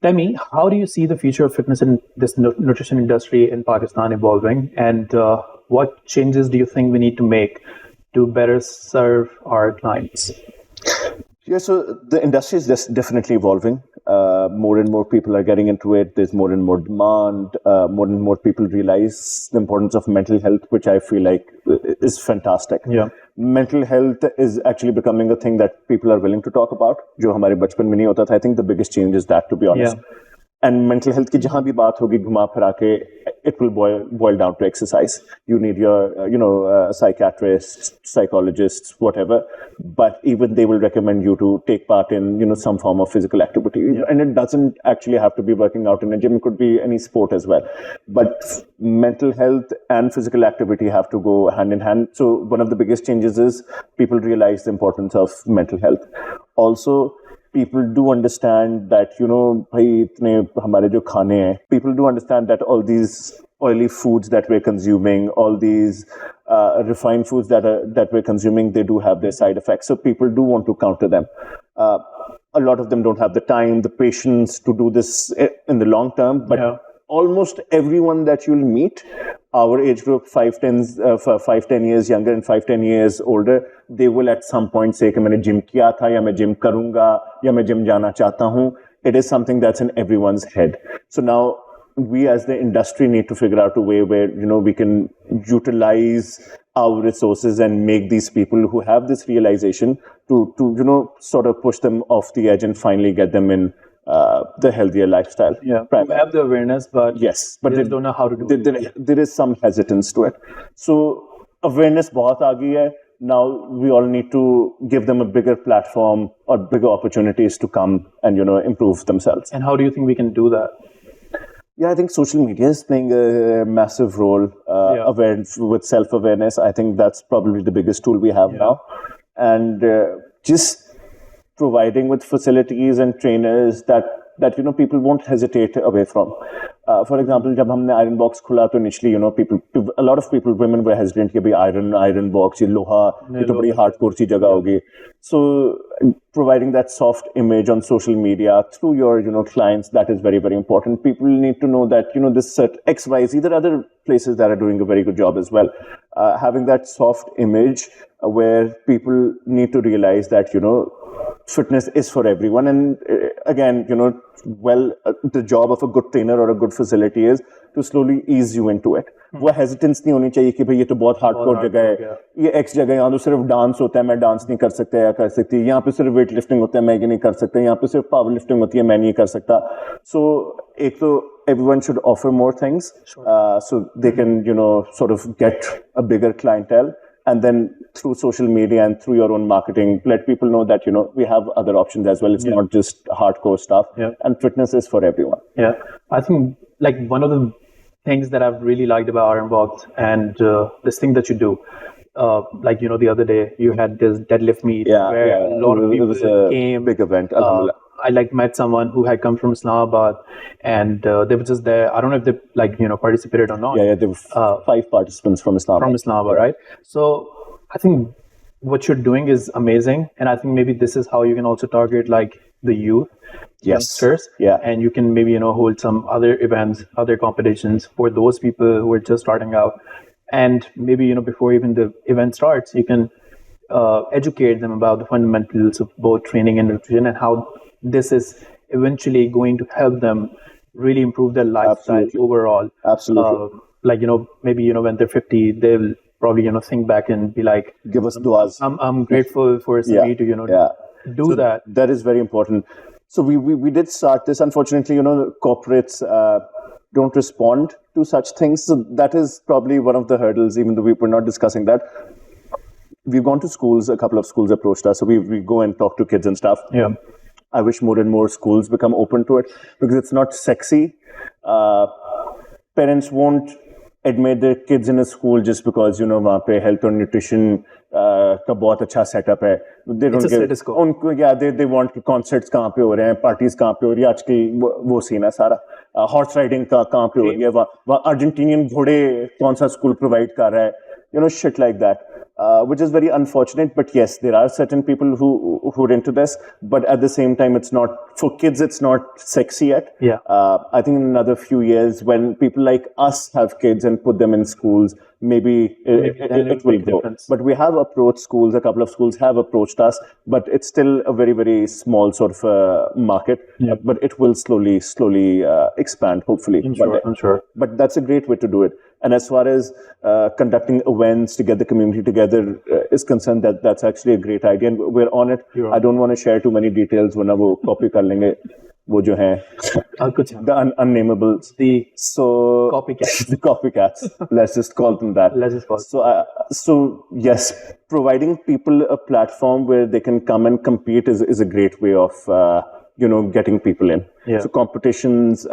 Tell me, how do you see the future of fitness in this nutrition industry in Pakistan evolving, and what changes do you think we need to make to better serve our clients? Yeah, so the industry is just definitely evolving. More and more people are getting into it. There's more and more demand. More and more people realize the importance of mental health, which I feel like is fantastic. Yeah. Mental health is actually becoming a thing that people are willing to talk about. जो हमारे बचपन में नहीं होता था. I think the biggest change is that, to be honest. And mental health की जहाँ भी बात होगी घुमा फिरा के, it will boil down to exercise. You need your psychiatrists, psychologists, whatever, but even they will recommend you to take part in some form of physical activity. And it doesn't actually have to be working out in a gym. It could be any sport as well. But mental health and physical activity have to go hand in hand. So one of the biggest changes is people realize the importance of mental health. Also, people do understand that, people do understand that all these oily foods that we're consuming, all these refined foods that we're consuming, they do have their side effects. So people do want to counter them. A lot of them don't have the time, the patience to do this in the long term, but almost everyone that you'll meet, our age group, 5-10 years younger and 5-10 years older, they will at some point say कि मैंने gym किया था, या मैं gym करूँगा, या मैं gym जाना चाहता हूँ. It is something that's in everyone's head. So now we as the industry need to figure out a way where we can utilize our resources and make these people who have this realization to sort of push them off the edge and finally get them in the healthier lifestyle. Yeah, we have the awareness, but they don't know how to do it. There is some hesitance to it. So awareness बहुत आ गई है. Now we all need to give them a bigger platform or bigger opportunities to come and improve themselves. And how do you think we can do that? Yeah, I think social media is playing a massive role. With self-awareness, I think that's probably the biggest tool we have now. And just providing with facilities and trainers that people won't hesitate away from. For example, जब हमने Ironbox खुला तो initially, a lot of people, women were hesitant कि भाई Ironbox, ये लोहा, ये तो बड़ी hardcore सी जगह होगी. So providing that soft image on social media through your clients, that is very, very important. People need to know that this XYZ. There are other places that are doing a very good job as well. Having that soft image where people need to realize that fitness is for everyone. And again, the job of a good trainer or a good facility is to slowly ease you into it. वो hesitance नहीं होनी चाहिए कि भाई ये तो बहुत hardcore जगह है, ये X जगह, यहाँ तो सिर्फ डांस होता है, मैं डांस नहीं कर सकता या कर सकती, यहाँ पे सिर्फ वेट लिफ्टिंग होता है, मैं ये नहीं कर सकता, यहाँ पे सिर्फ पावर लिफ्टिंग होती है, मैं नहीं कर सकता. So एक तो everyone should offer more things, so they can sort of get a bigger clientele. And then through social media and through your own marketing, let people know that, we have other options as well. It's not just hardcore stuff. And fitness is for everyone. Yeah. I think like one of the things that I've really liked about Ironbox and this thing that you do. Like, the other day you had this deadlift meet where a lot of people it was a came. big event. Alhamdulillah. I met someone who had come from Islamabad, and they were just there. I don't know if they participated or not. Yeah, there were 5 participants from Islamabad. From Islamabad, right? So I think what you're doing is amazing, and I think maybe this is how you can also target like the youth, youngsters, and you can maybe hold some other events, other competitions for those people who are just starting out, and maybe before even the event starts, you can educate them about the fundamentals of both training and nutrition and how this is eventually going to help them really improve their lifestyle overall. Absolutely. Maybe when they're 50, they'll probably think back and be like, give us duas. I'm grateful for Sami to do so that. That is very important. So we did start this. Unfortunately, corporates don't respond to such things. So that is probably one of the hurdles, even though we're not discussing that. We've gone to schools, a couple of schools approached us. So we go and talk to kids and stuff. Yeah. I wish more and more schools become open to it because it's not sexy. Parents won't admit their kids in a school just because, वहाँ पे health and nutrition का बहुत अच्छा setup है. They don't give. उनको they want concerts कहाँ पे हो रहे हैं, parties कहाँ पे हो रही है, आजकल वो scene है सारा. Horse riding कहाँ पे हो रही है, वहाँ Argentinian घोड़े कौन सा school provide कर रहा है, shit like that. Which is very unfortunate, but yes, there are certain people who are into this, but at the same time, it's not, for kids, it's not sexy yet. Yeah. I think in another few years, when people like us have kids and put them in schools, maybe it will grow. But we have approached schools, a couple of schools have approached us, but it's still a very, very small sort of market. Yeah. But it will slowly expand, hopefully. I'm sure. But that's a great way to do it. And as far as conducting events to get the community together is concerned, that's actually a great idea, and we're on it. I don't want to share too many details, वरना वो copy कर लेंगे वो जो हैं the unnamables. The copycats. The copycats. Let's just call them that. So yes, providing people a platform where they can come and compete is a great way of getting people in. Yeah. So competitions,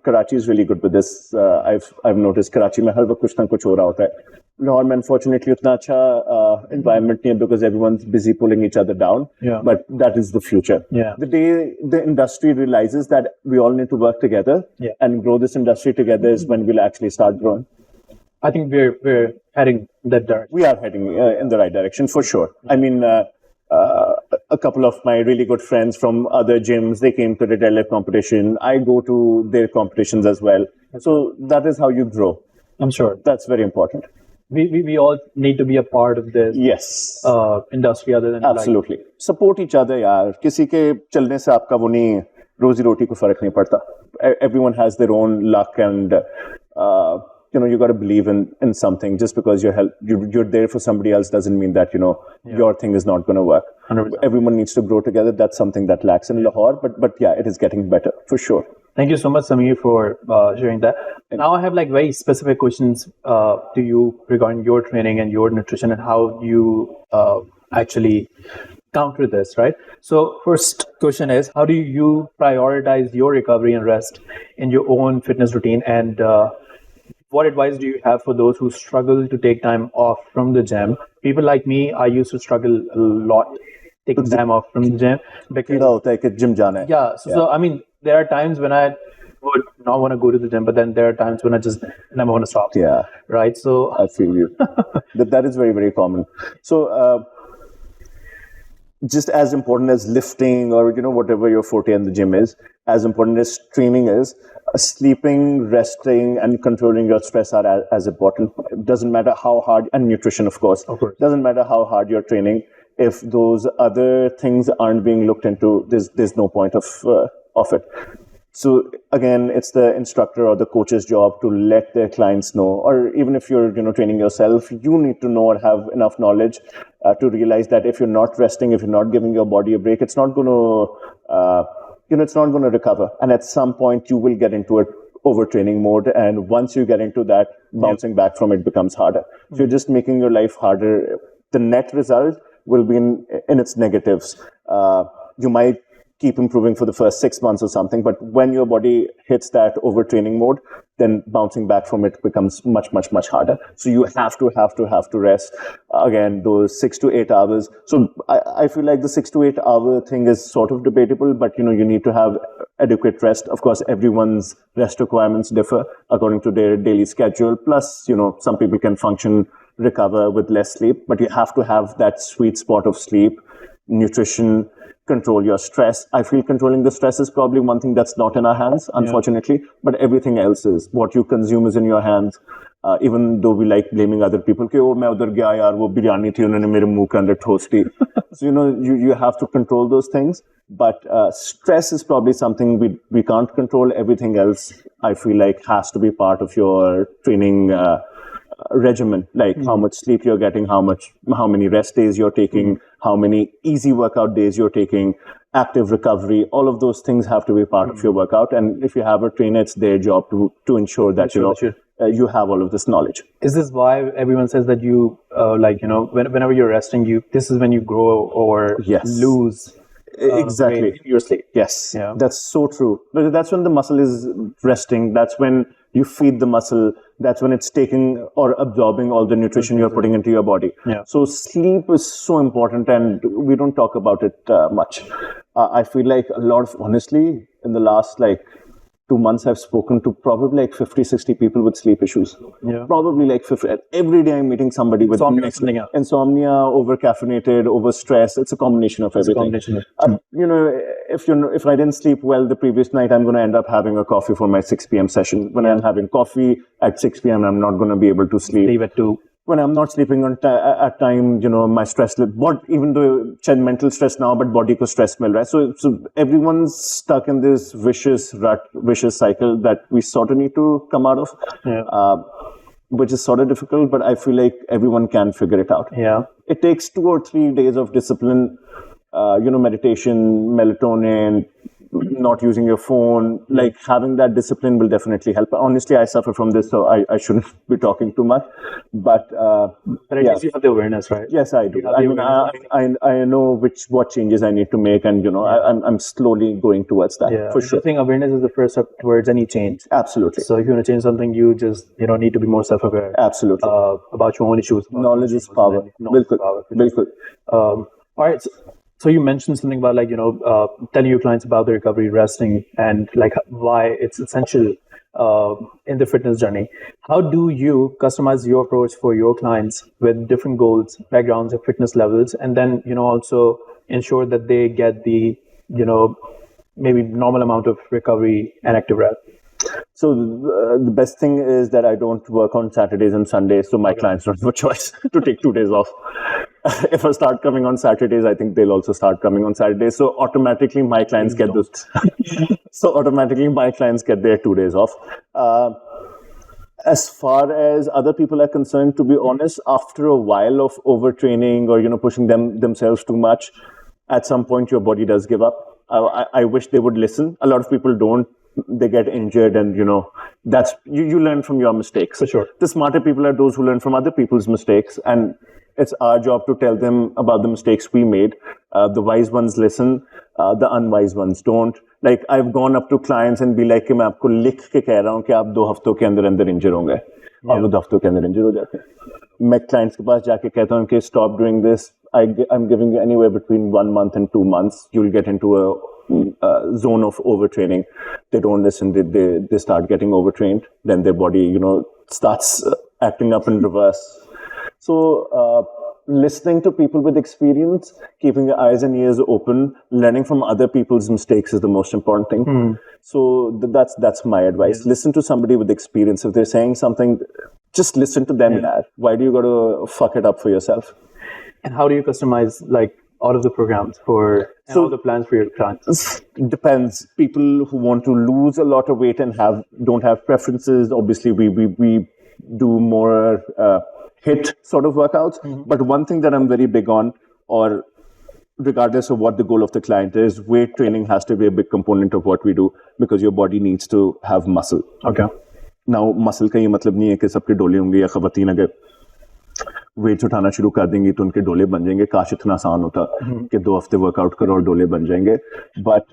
Karachi is really good with this. I've noticed Karachi में हर वक्त कुछ ना कुछ हो रहा होता है. Lahore में unfortunately उतना अच्छा environment नहीं है because everyone's busy pulling each other down. Yeah. But that is the future. Yeah. The day the industry realizes that we all need to work together and grow this industry together is when we'll actually start growing. I think we're heading that direction. We are heading in the right direction for sure. I mean, a couple of my really good friends from other gyms, they came to the deadlift competition. I go to their competitions as well. So that is how you grow. I'm sure. That's very important. We all need to be a part of this industry other than absolutely. Support each other, यार. किसी के चलने से आपका वो नहीं रोजी रोटी को फर्क नहीं पड़ता. Everyone has their own luck and you got to believe in something. Just because you're there for somebody else doesn't mean that your thing is not going to work. 100%. Everyone needs to grow together. That's something that lacks in Lahore, but yeah, it is getting better for sure. Thank you so much, Samir, for sharing that. Now I have very specific questions to you regarding your training and your nutrition and how you actually counter this, right? So first question is, how do you prioritize your recovery and rest in your own fitness routine, and what advice do you have for those who struggle to take time off from the gym? People like me, I used to struggle a lot taking time off from the gym because So I mean, there are times when I would not want to go to the gym, but then there are times when I just never want to stop. Yeah. Right. So I feel you. That is very, very common. So just as important as lifting or whatever your forte in the gym is, as important as training is, sleeping, resting, and controlling your stress are as important. It doesn't matter how hard, and nutrition, of course. Doesn't matter how hard you're training. If those other things aren't being looked into, there's no point of it. So again, it's the instructor or the coach's job to let their clients know, or even if you're training yourself, you need to know or have enough knowledge to realize that if you're not resting, if you're not giving your body a break, it's not going to it's not going to recover. And at some point, you will get into an overtraining mode. And once you get into that, bouncing back from it becomes harder. If you're just making your life harder, the net result will be in its negatives. You might keep improving for the first 6 months or something. But when your body hits that overtraining mode, then bouncing back from it becomes much, much, much harder. So you have to rest. Again, those 6 to 8 hours. So I feel like the 6 to 8 hour thing is sort of debatable, but you need to have adequate rest. Of course, everyone's rest requirements differ according to their daily schedule. Plus, some people can recover with less sleep, but you have to have that sweet spot of sleep, nutrition, control your stress. I feel controlling the stress is probably one thing that's not in our hands, unfortunately, but everything else is. What you consume is in your hands. Even though we like blaming other people, कि मैं उधर गया यार वो बिरयानी थी उन्होंने मेरे मुंह के अंदर ठोस दी. So you have to control those things, but stress is probably something we can't control. Everything else I feel like has to be part of your training regimen, like how much sleep you're getting, how many rest days you're taking, how many easy workout days you're taking, active recovery. All of those things have to be part of your workout. And if you have a trainer, it's their job to ensure that you have all of this knowledge. Is this why everyone says that you whenever you're resting, this is when you grow or lose exactly weight in your sleep? Yes, that's so true. Because that's when the muscle is resting. That's when you feed the muscle. That's when it's taking or absorbing all the nutrition you're putting into your body. So sleep is so important, and we don't talk about it much. I feel like honestly, in the last 2 months, I've spoken to probably 50, 60 people with sleep issues. Probably 50. Every day I'm meeting somebody with insomnia, over-caffeinated, over-stress. It's a combination of everything. If I didn't sleep well the previous night, I'm going to end up having a coffee for my 6 p.m. session. When I'm having coffee at 6 p.m., I'm not going to be able to sleep. Sleep at 2. When I'm not sleeping at time, my stress, even though mental stress now, but body ko stress mil raha hai. So everyone's stuck in this vicious cycle that we sort of need to come out of, which is sort of difficult, but I feel like everyone can figure it out. It takes 2 or 3 days of discipline, meditation, melatonin, not using your phone, having that discipline will definitely help. Honestly, I suffer from this, so I shouldn't be talking too much. But at least you have the awareness, right? Yes, I do. I know what changes I need to make, and I'm slowly going towards that. For sure. I think awareness is the first step towards any change. Absolutely. So if you want to change something, you just need to be more self-aware. Absolutely. About your own issues. Knowledge is power. Bilkul. All right. So you mentioned something about telling your clients about the recovery, resting, and why it's essential in the fitness journey. How do you customize your approach for your clients with different goals, backgrounds, and fitness levels, and then also ensure that they get the maybe normal amount of recovery and active rest? So the best thing is that I don't work on Saturdays and Sundays, so my clients don't have a choice to take 2 days off. If I start coming on Saturdays, I think they'll also start coming on Saturdays. So automatically my clients get those. So automatically my clients get their 2 days off. As far as other people are concerned, to be honest, after a while of overtraining or pushing themselves too much, at some point your body does give up. I wish they would listen. A lot of people don't. They get injured, and that's you learn from your mistakes. For sure. The smarter people are those who learn from other people's mistakes, and it's our job to tell them about the mistakes we made. The wise ones listen, the unwise ones don't. I've gone up to clients and be like, मैं आपको लिख के कह रहा हूँ कि आप 2 हफ्तों के अंदर इंजर होंगे, और वो 2 हफ्तों के अंदर इंजर हो जाते हैं. मैं clients के पास जाके कहता हूँ कि stop doing this. I'm giving you anywhere between 1 month and 2 months. You'll get into a zone of overtraining. They don't listen. They start getting overtrained. Then their body, starts acting up in reverse. So listening to people with experience, keeping your eyes and ears open, learning from other people's mistakes is the most important thing. So that's my advice. Listen to somebody with experience. If they're saying something, just listen to them. Why do you got to fuck it up for yourself? And how do you customize all of the programs all the plans for your clients? It depends. People who want to lose a lot of weight and don't have preferences. Obviously, we do more HIIT sort of workouts. But one thing that I'm very big on, or regardless of what the goal of the client is, weight training has to be a big component of what we do, because your body needs to have muscle. Okay. Now, muscle का ये मतलब नहीं है कि सबके डोले होंगे या खवातीन अगर वेट्स उठाना शुरू कर देंगी तो उनके डोले बन जाएंगे. काश इतना आसान होता कि 2 हफ्ते वर्कआउट करो और डोले बन जाएंगे. But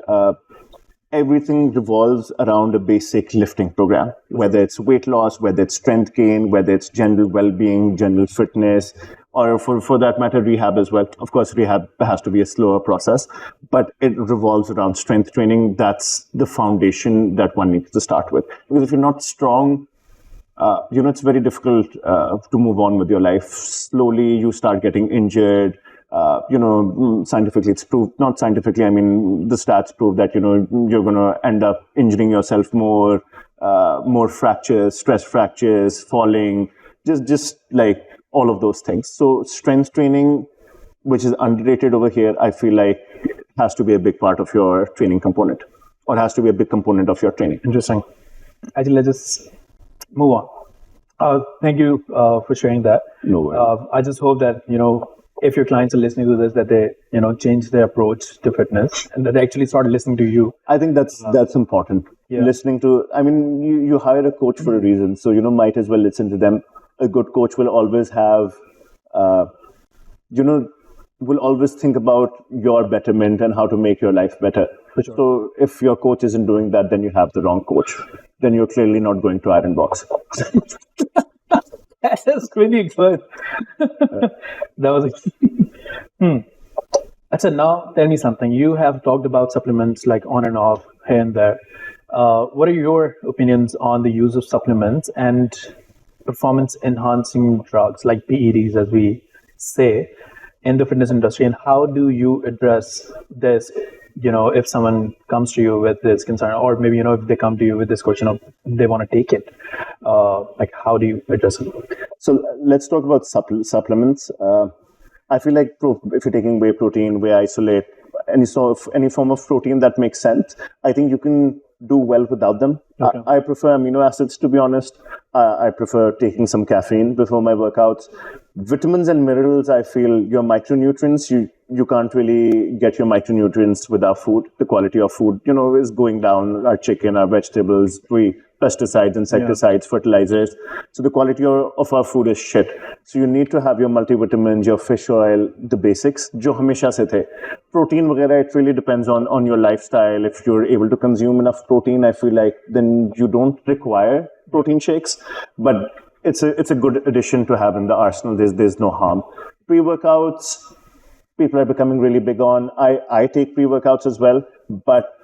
everything revolves around a basic lifting program, whether it's weight loss, whether it's strength gain, whether it's general well-being, general fitness, or for that matter, rehab as well. Of course, rehab has to be a slower process, but it revolves around strength training. That's the foundation that one needs to start with. Because if you're not strong, it's very difficult to move on with your life. Slowly, you start getting injured. Scientifically, it's proved, not scientifically, I mean, the stats prove that, you're going to end up injuring yourself more fractures, stress fractures, falling, just like all of those things. So strength training, which is underrated over here, I feel like has to be a big part of your training component, or has to be a big component of your training. Interesting. Actually, let's just move on. Thank you for sharing that. No worries. I just hope that, if your clients are listening to this, that they, change their approach to fitness and that they actually start listening to you. I think that's important. Yeah. Listening to, I mean, you hire a coach for a reason, so, might as well listen to them. A good coach will always have, will always think about your betterment and how to make your life better. For sure. So if your coach isn't doing that, then you have the wrong coach. Then you're clearly not going to Ironbox. That's really good. That was Achha, now tell me something. You have talked about supplements like on and off, here and there. What are your opinions on the use of supplements and performance enhancing drugs like PEDs, as we say, in the fitness industry? And how do you address this? If someone comes to you with this concern, or maybe, if they come to you with this question of they want to take it, like how do you address it? So let's talk about supplements. I feel like if you're taking whey protein, whey isolate, any form of protein that makes sense, I think you can do well without them. Okay. I prefer amino acids, to be honest. I prefer taking some caffeine before my workouts. Vitamins and minerals, I feel your micronutrients, you can't really get your micronutrients without food. The quality of food, is going down. Our chicken, our vegetables, pesticides, insecticides, fertilizers. So the quality of our food is shit. So you need to have your multivitamins, your fish oil, the basics, jo hamesha se the. Protein वगैरह, it really depends on your lifestyle. If you're able to consume enough protein, I feel like then you don't require protein shakes. But it's a good addition to have in the arsenal. There's no harm. Pre-workouts, people are becoming really big on. I take pre-workouts as well, but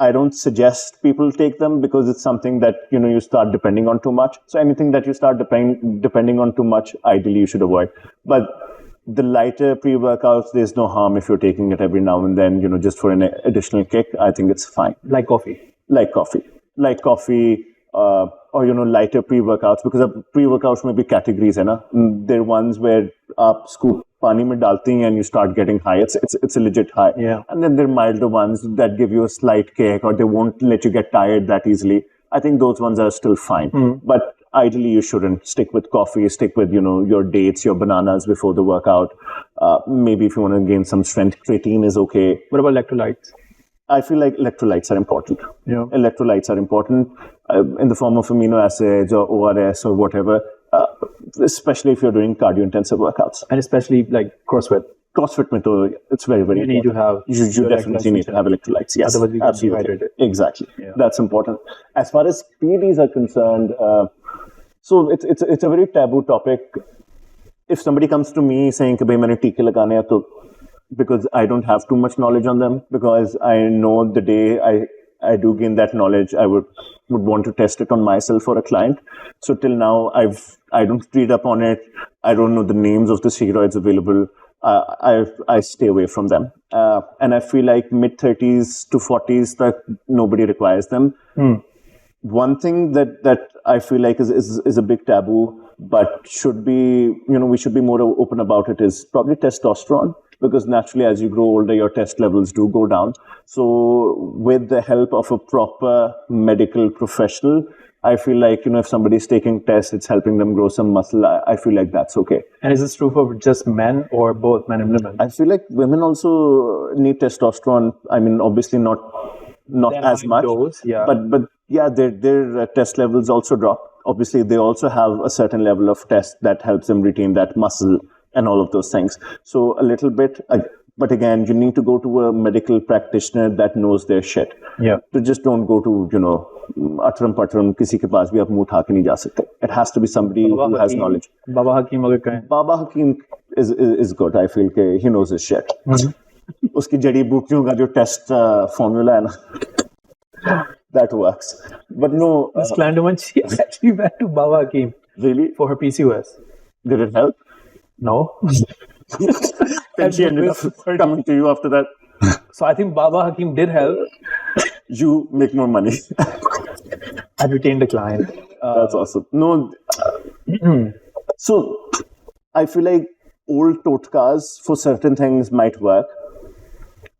I don't suggest people take them because it's something that, you start depending on too much. So anything that you start depending on too much, ideally you should avoid. But the lighter pre-workouts, there's no harm if you're taking it every now and then, just for an additional kick. I think it's fine. Like coffee. Or lighter pre-workouts, because pre-workouts may be categories, hai. There are ones where aap scoop pani mein dalte hain and you start getting high. It's a legit high. Yeah. And then there are milder ones that give you a slight kick, or they won't let you get tired that easily. I think those ones are still fine. But ideally you shouldn't stick with coffee. Stick with your dates, your bananas before the workout. Maybe if you want to gain some strength, creatine is okay. What about electrolytes? I feel like electrolytes are important. Yeah. Electrolytes are important in the form of amino acids or ORS or whatever, especially if you're doing cardio-intensive workouts. And especially like CrossFit. CrossFit mein to, it's very, very important. You need to have... You definitely need to have electrolytes, yes. Otherwise you get dehydrated. Exactly. Yeah. That's important. As far as PEDs are concerned, so it's a very taboo topic. If somebody comes to me saying, "Bhai, maine teeke lagane hai," to because I don't have too much knowledge on them, because I know the day I do gain that knowledge, I would want to test it on myself or a client. So till now, I don't read up on it. I don't know the names of the steroids available. I stay away from them. And I feel like mid-30s to 40s, that nobody requires them. One thing that I feel like is a big taboo, but should be, we should be more open about it, is probably testosterone. Because naturally, as you grow older, your test levels do go down. So with the help of a proper medical professional, I feel like, if somebody's taking tests, it's helping them grow some muscle. I feel like that's okay. And is this true for just men or both men and women? I feel like women also need testosterone. I mean, obviously not as much. Dose, yeah. But yeah, their test levels also drop. obviously they also have a certain level of test that helps them retain that muscle and all of those things. So a little bit, but again, you need to go to a medical practitioner that knows their shit. Yeah. So just don't go to, atram patram, kisi ke paas bhi aap muh utha ke nahi ja sakte. It has to be somebody who has knowledge. Baba Hakim agar kahe. Baba Hakim is good. I feel that he knows his shit. Uski jadi bootiyon ka jo test formula hai na, that works. But no. This client of mine, she actually went to Baba Hakim. Really? For her PCOS. Did it help? No. Then she ended up coming to you after that. So I think Baba Hakim did help. You make more money. I retained the client. That's awesome. No. So I feel like old totkas for certain things might work.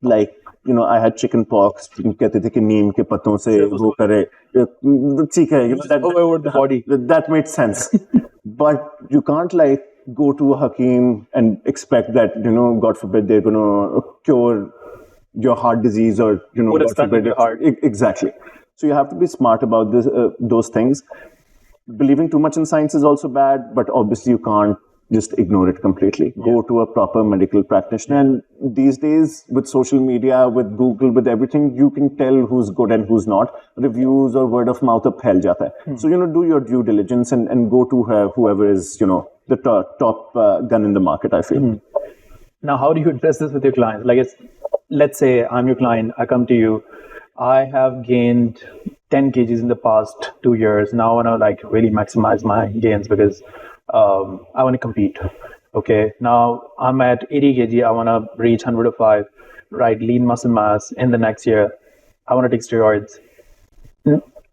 Like, I had chicken pox. कहते थे कि नीम के पत्तों से वो करे. ठीक है. That over the body. That made sense. But you can't go to a Hakim and expect that, God forbid, they're going to cure your heart disease or, God forbid, your heart. Exactly. So you have to be smart about those things. Believing too much in science is also bad, but obviously you can't just ignore it completely. Yeah. Go to a proper medical practitioner. And these days, with social media, with Google, with everything, you can tell who's good and who's not. Reviews or word of mouth up phel jata hai. So, do your due diligence and go to whoever is, the top gun in the market, I feel. Now, how do you address this with your clients? Let's say I'm your client, I come to you, I have gained 10 kgs in the past 2 years. Now I want to really maximize my gains because I want to compete. Okay, now I'm at 80 kg, I want to reach 105, right? Lean muscle mass in the next year. I want to take steroids.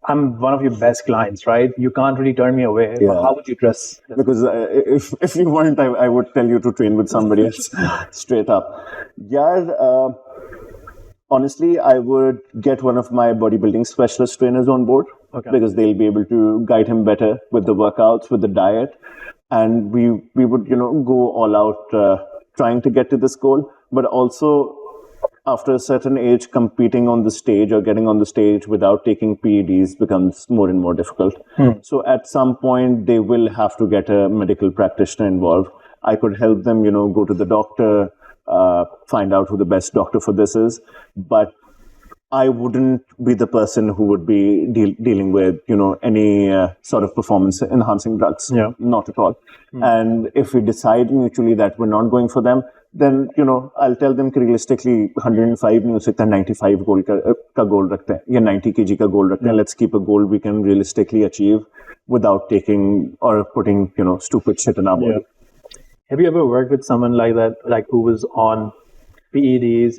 I'm one of your best clients, right? You can't really turn me away. Yeah. But how would you address this? Because if you weren't, I would tell you to train with somebody else straight up. Yeah, honestly, I would get one of my bodybuilding specialist trainers on board because they'll be able to guide him better with the workouts, with the diet. And we would, go all out trying to get to this goal, but also after a certain age, competing on the stage or getting on the stage without taking PEDs becomes more and more difficult. So at some point, they will have to get a medical practitioner involved. I could help them, go to the doctor, find out who the best doctor for this is. But I wouldn't be the person who would be dealing with, any sort of performance-enhancing drugs. Yeah. Not at all. And if we decide mutually that we're not going for them, then, I'll tell them realistically 105 नहीं हो सकता 95 goal का goal रखते हैं या 90 kg का goal रखते हैं. Let's keep a goal we can realistically achieve without taking or putting, stupid shit in our body. Yeah. Have you ever worked with someone like that, who was on PEDs?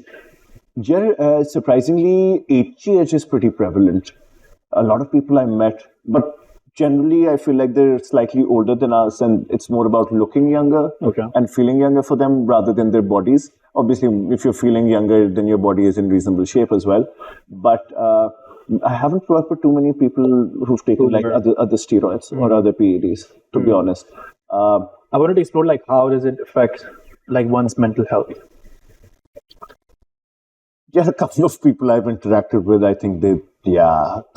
Yeah, surprisingly, HGH is pretty prevalent. A lot of people I met, but generally I feel like they're slightly older than us and it's more about looking younger and feeling younger for them rather than their bodies. Obviously, if you're feeling younger, then your body is in reasonable shape as well. But I haven't worked with too many people who've taken other steroids or other PEDs, to be honest. I wanted to explore how does it affect one's mental health? Yeah, a couple of people I've interacted with, I think the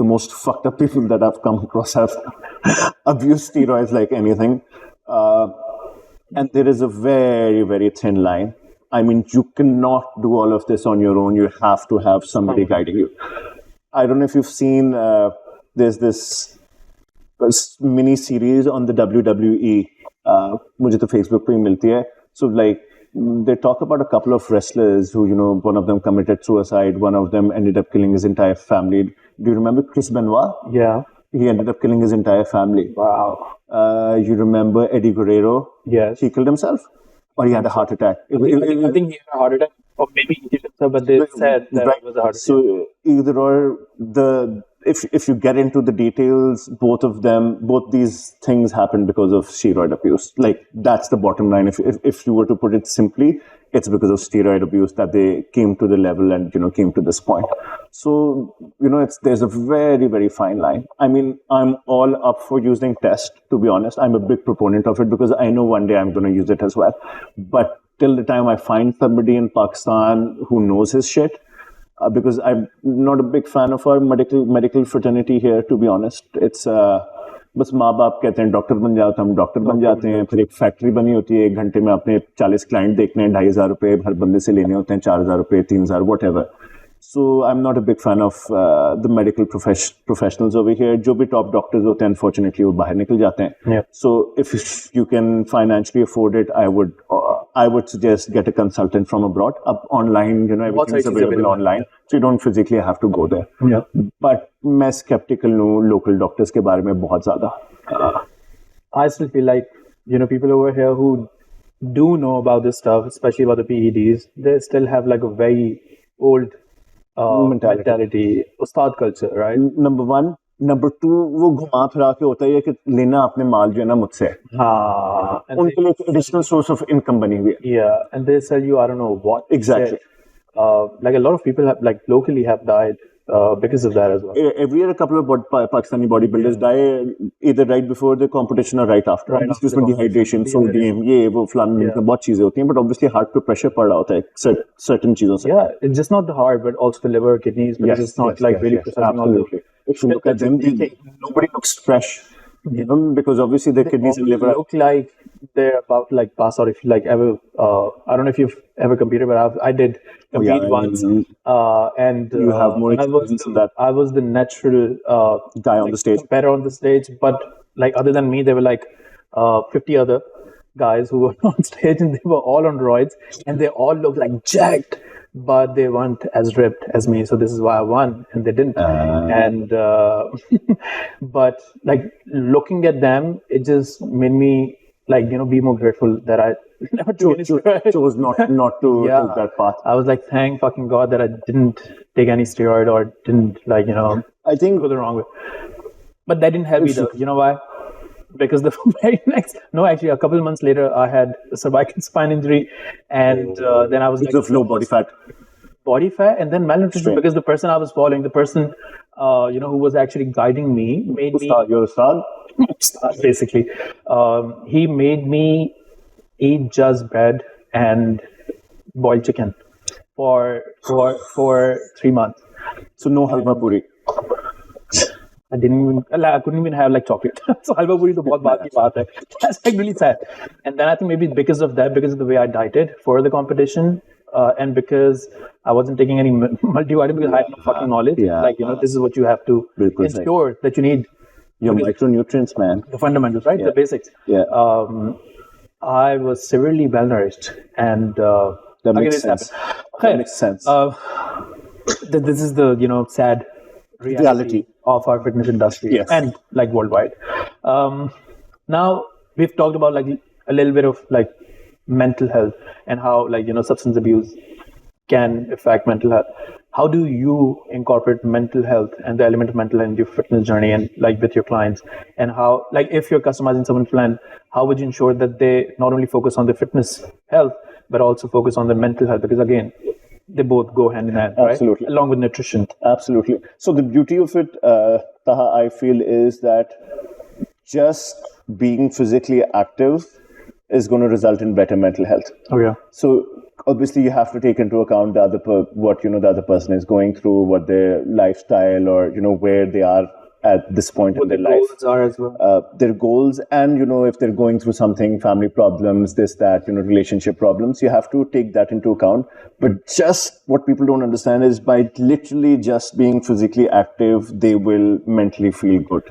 most fucked up people that I've come across have abused steroids like anything. And there is a very, very thin line. I mean, you cannot do all of this on your own. You have to have somebody guiding you. I don't know if you've seen, there's this mini series on the WWE. मुझे तो Facebook पे ही मिलती है. So they talk about a couple of wrestlers who, one of them committed suicide, one of them ended up killing his entire family. Do you remember Chris Benoit? Yeah. He ended up killing his entire family. Wow. You remember Eddie Guerrero? Yes. He killed himself? Or he had a heart attack? I think he had a heart attack. Or maybe he killed himself, but they said that it was a heart attack. So either or, if you get into the details, both these things happen because of steroid abuse. That's the bottom line. If you were to put it simply, it's because of steroid abuse that they came to the level and, came to this point. So, there's a very, very fine line. I mean, I'm all up for using test, to be honest. I'm a big proponent of it because I know one day I'm going to use it as well. But till the time I find somebody in Pakistan who knows his shit, because I'm not a big fan of our medical fraternity here, to be honest. It's बस माँ बाप कहते हैं doctor बन जाओ, तो हम doctor बन जाते हैं. फिर एक फैक्ट्री बनी होती है, 1 घंटे में आपने 40 क्लाइंट देखने हैं, 2,500 रुपए हर बंदे से लेने होते हैं, 4,000 रुपए, 3,000, what ever. So I'm not a big fan of the medical professionals over here. जो भी top doctors होते हैं, unfortunately, वो बाहर निकल जाते हैं. Yeah. So if you can financially afford it, I would suggest get a consultant from abroad. Up online, everything is available online, so you don't physically have to go there. Yeah. But मैं skeptical हूँ local doctors के बारे में बहुत ज़्यादा. I still feel like people over here who do know about this stuff, especially about the PEDs, they still have like a very old mentality, Ustad culture, right? Number 1. Number 2, वो घुमा फिरा के होता है कि लेना आपने माल जो है ना मुझसे. हाँ. उनके लिए additional source of income बनी हुई है. Yeah, and they sell you I don't know what. Exactly. Like a lot of people have, like locally have died because of that as well. Every year, a couple of Pakistani bodybuilders die either right before the competition or right after. Right obviously, उसमें dehydration, sodium, ये वो फलाना बहुत चीजें होती हैं, but obviously heart पे pressure पड़ रहा होता है certain चीजों से. Yeah, it's just not the heart, but also the liver, kidneys, because it's not really processing all absolutely. If you look at them, nobody looks fresh. Because obviously their kidneys and liver look like they're about to like pass out. If you like ever, I don't know if you've ever competed, but I did compete once, and you have more experience in that. I was the natural guy on the stage, competitor on the stage, but like other than me, there were like 50 other guys who were on stage, and they were all on roids, and they all looked like jacked. But they weren't as ripped as me, so this is why I won, and they didn't. And but like looking at them, it just made me like be more grateful that I never chose not to take that path. I was like, thank fucking God that I didn't take any steroid or didn't I think go the wrong way. But that didn't help either. You know why? Because the very actually a couple of months later, I had a cervical spine injury, and then I was because of low body fat, and then malnutrition. Because the person I was following, the person who was actually guiding me, made me your son, basically. He made me eat just bread and boiled chicken for 3 months. So no halwa puri. I couldn't even have like chocolate. So halwa puri to bahut baat ki baat hai. That's like really sad. And then I think maybe because of the way I dieted for the competition, and because I wasn't taking any multivitamin because I had no fucking knowledge. Yeah. Like this is what you have to ensure that you need. Your micronutrients, man. The fundamentals, right? Yeah. The basics. Yeah. I was severely malnourished, and that makes sense. That makes sense. This is the sad reality of our fitness industry, and like worldwide. Now we've talked about like a little bit of like mental health and how like substance abuse can affect mental health. How do you incorporate mental health and the element of mental health in your fitness journey and like with your clients? And how, like if you're customizing someone's plan, how would you ensure that they not only focus on the fitness health, but also focus on the mental health? Because again, they both go hand in hand, Absolutely. Right? Along with nutrition. Absolutely. So the beauty of it, Taha, I feel is that just being physically active is going to result in better mental health. Oh yeah. So obviously you have to take into account the other person is going through, what their lifestyle or where they are at this point in their life. Goals are as well. Their goals, and if they're going through something, family problems, this, that, relationship problems, you have to take that into account. But just what people don't understand is by literally just being physically active, they will mentally feel good.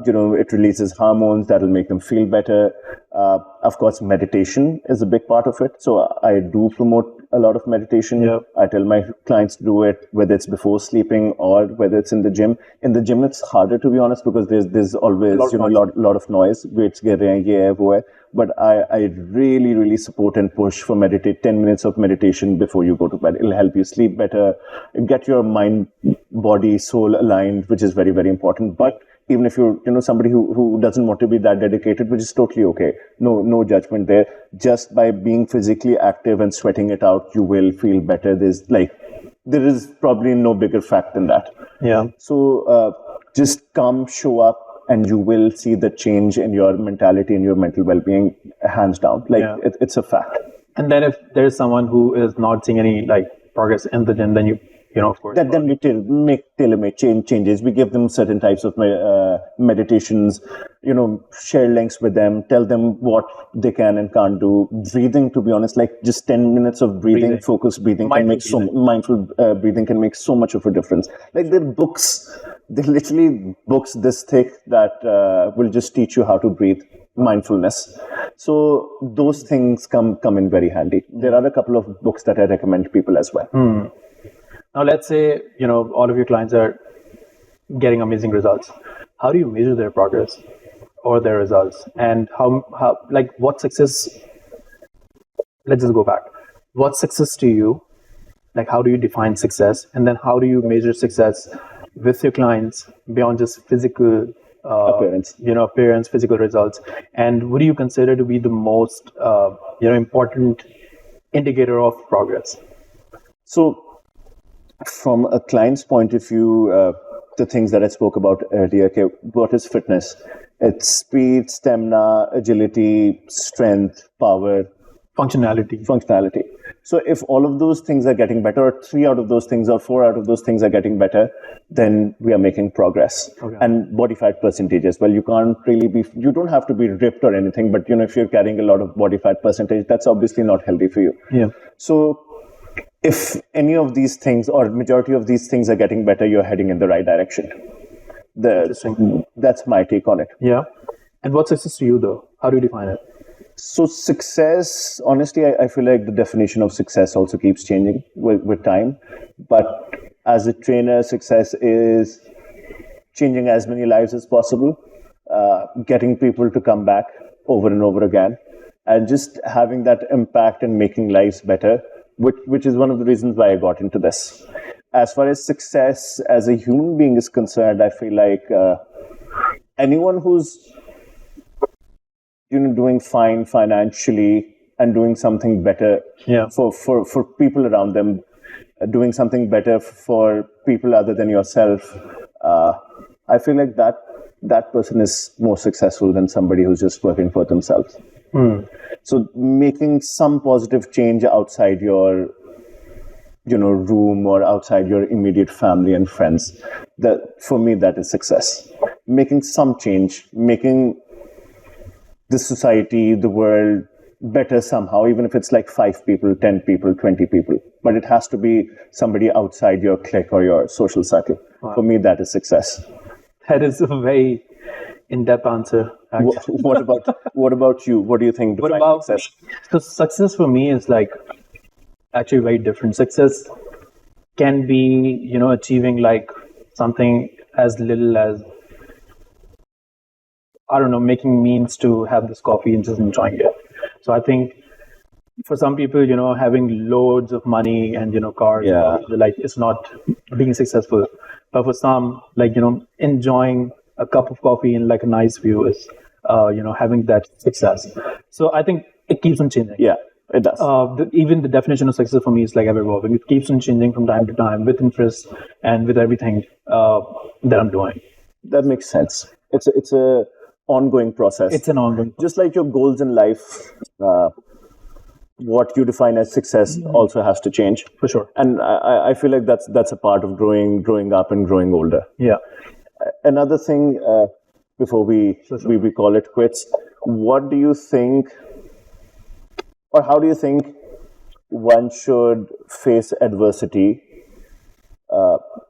It releases hormones that will make them feel better. Of course, meditation is a big part of it. So I do promote a lot of meditation. Yeah. I tell my clients to do it, whether it's before sleeping or whether it's in the gym. In the gym, it's harder, to be honest, because there's always a lot of noise. Weights get rahe, ye hai, wo hai. But I really, really support and push for 10 minutes of meditation before you go to bed. It'll help you sleep better, get your mind, body, soul aligned, which is very, very important. But even if you're somebody who doesn't want to be that dedicated, which is totally okay. No judgment there. Just by being physically active and sweating it out, you will feel better. There is probably no bigger fact than that. Yeah. So just come, show up, and you will see the change in your mentality and your mental well-being, hands down. It's a fact. And then if there's someone who is not seeing any like progress in the gym, then you of course. That then we make tailor-made changes. We give them certain types of meditations, share links with them, tell them what they can and can't do. Breathing, to be honest, like just 10 minutes of breathing. Focused breathing mindful breathing can make so much of a difference. Like they're literally books this thick that will just teach you how to breathe, mindfulness. So those things come in very handy. There are a couple of books that I recommend people as well. Now, let's say, all of your clients are getting amazing results. How do you measure their progress or their results? And how what success, let's just go back. What's success to you? Like, how do you define success? And then how do you measure success with your clients beyond just physical appearance, physical results? And what do you consider to be the most, important indicator of progress? So, from a client's point of view, the things that I spoke about earlier, okay, what is fitness? It's speed, stamina, agility, strength, power, functionality. So if all of those things are getting better, or 3 out of those things or 4 out of those things are getting better, then we are making progress. Okay. And body fat percentages, well, you don't have to be ripped or anything, but if you're carrying a lot of body fat percentage, that's obviously not healthy for you. Yeah. So if any of these things or majority of these things are getting better, you're heading in the right direction. That's my take on it. Yeah. And what's success to you, though? How do you define it? So success, honestly, I feel like the definition of success also keeps changing with time. But as a trainer, success is changing as many lives as possible, getting people to come back over and over again, and just having that impact and making lives better, which is one of the reasons why I got into this. As far as success as a human being is concerned, I feel like anyone who's doing fine financially and doing something better for people around them, doing something better for people other than yourself, I feel like that person is more successful than somebody who's just working for themselves. So making some positive change outside your room or outside your immediate family and friends, for me that is success. Making some change, making the society, the world better somehow, even if it's like 5 people, 10 people, 20 people. But it has to be somebody outside your clique or your social circle. Wow. For me, that is success. That is a very in-depth answer. What about you? What do you think defines success? So success for me is like actually very different. Success can be, achieving like something as little as, I don't know, making means to have this coffee and just enjoying it. So I think for some people, having loads of money and, cars, like it's not being successful. But for some, like, enjoying a cup of coffee and like a nice view is, having that success. So I think it keeps on changing. Yeah, it does. Even the definition of success for me is like ever evolving. It keeps on changing from time to time with interest and with everything that I'm doing. That makes sense. It's a ongoing process. It's an ongoing process. Just like your goals in life, what you define as success also has to change. For sure. And I feel like that's a part of growing up and growing older. Yeah. Another thing, before we call it quits, what do you think, or how do you think one should face adversity?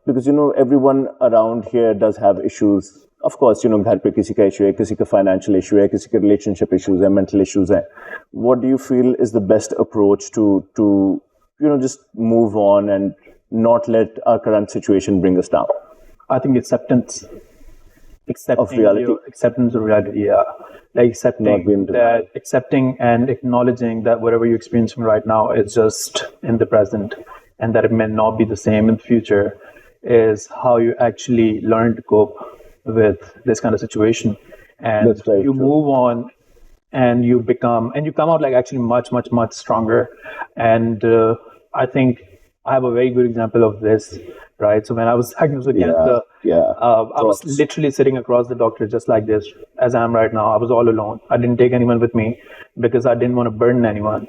Because everyone around here does have issues. Of course, घर पे किसी का issue है, किसी का financial issue है, किसी के relationship issues है, mental issues है. What do you feel is the best approach to just move on and not let our current situation bring us down? I think acceptance of reality. Acceptance of reality, yeah. Like accepting and acknowledging that whatever you're experiencing right now is just in the present, and that it may not be the same in the future, is how you actually learn to cope with this kind of situation. And you move on and you come out like actually much, much, much stronger. And I think I have a very good example of this, right? So when I was diagnosed with cancer, I was literally sitting across the doctor just like this, as I am right now. I was all alone. I didn't take anyone with me because I didn't want to burden anyone,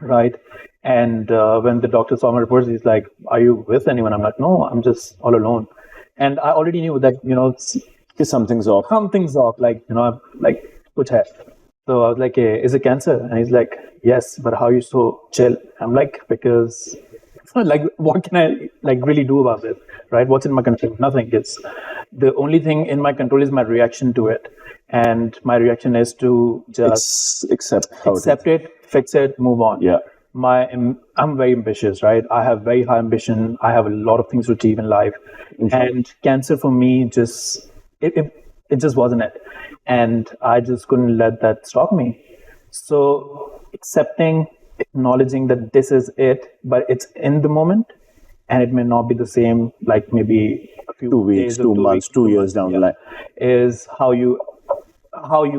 right? And when the doctor saw my reports, he's like, "Are you with anyone?" I'm like, "No, I'm just all alone." And I already knew that something's off. something's off. Like like kuch hai. So I was like, hey, "Is it cancer?" And he's like, "Yes, but how are you so chill?" I'm like, "Because like what can I like really do about it, right? What's in my control? Nothing. It's the only thing in my control is my reaction to it, and my reaction is to just accept it, fix it, move on." Yeah. I'm very ambitious, right? I have very high ambition. I have a lot of things to achieve in life, and cancer for me it just wasn't it, and I just couldn't let that stop me. So accepting, acknowledging that this is it, but it's in the moment, and it may not be the same. Like maybe a few 2 weeks, days, or 2 months, 2 years down the line. Is how you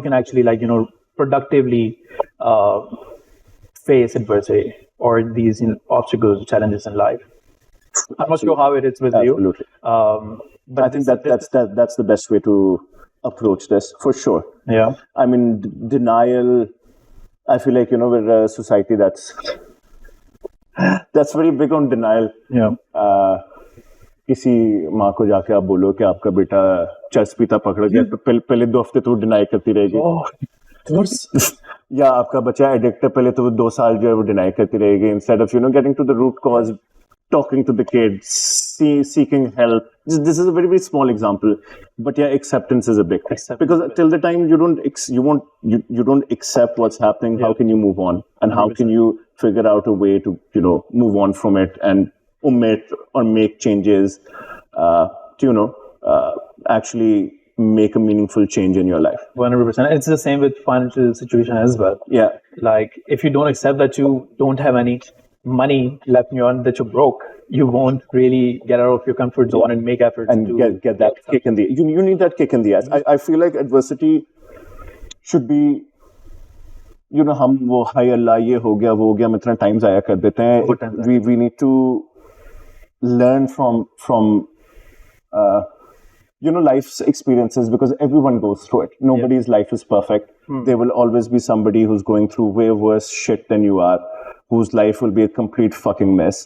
can actually productively face adversity or these obstacles, challenges in life. I'm not sure how it is with you. Absolutely. But I think that's the best way to approach this, for sure. Yeah. I mean, denial, I feel like, we're a society that's very big on denial. Yeah. किसी माँ को जाके आप बोलो कि आपका बेटा church पीता पकड़ गया, तो पहले 2 हफ्ते तो डिनाई करती रहेगी. या आपका बच्चा एडिक्ट है, पहले तो वो 2 साल जो है वो डिनाई करती रहेगी, instead of getting to the root cause, talking to the kids, seeking help. This is a very, very small example, but yeah, acceptance is a big thing. Because till the time you don't accept what's happening, how can you move on, and how can you figure out a way to move on from it and omit or make changes to actually make a meaningful change in your life. 100%. It's the same with financial situation as well. Yeah. Like if you don't accept that you don't have any money left in your hand, that you're broke, you won't really get out of your comfort zone and make efforts and get that kick in the you need that kick in the ass. I feel like adversity should be हम वो हाय अल्लाह ये हो गया वो हो गया इतना time जाया कर देते हैं. We need to learn from life's experiences, because everyone goes through it. Nobody's life is perfect. There will always be somebody who's going through way worse shit than you are, whose life will be a complete fucking mess,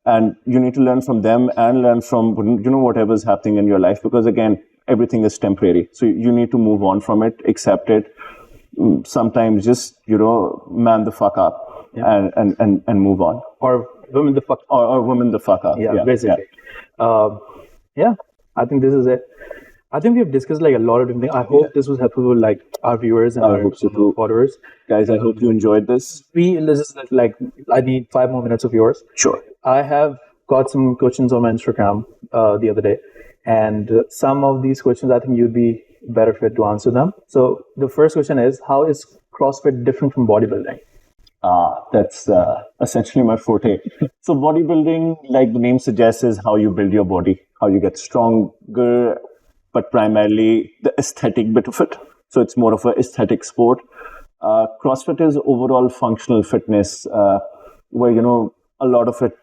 and you need to learn from them and learn from whatever's happening in your life, because again, everything is temporary. So you need to move on from it, accept it, sometimes just man the fuck up and move on, or women the fuck or women the fuck up. Basically. I think this is it. I think we've discussed like a lot of different things. I hope this was helpful for like our viewers and our followers. Guys, I hope you enjoyed this. This is like I need 5 more minutes of yours. Sure. I have got some questions on my Instagram the other day, and some of these questions I think you'd be better fit to answer them. So the first question is, how is CrossFit different from bodybuilding? That's essentially my forte. So bodybuilding, like the name suggests, is how you build your body, how you get stronger, but primarily the aesthetic bit of it. So it's more of an aesthetic sport. CrossFit is overall functional fitness, where a lot of it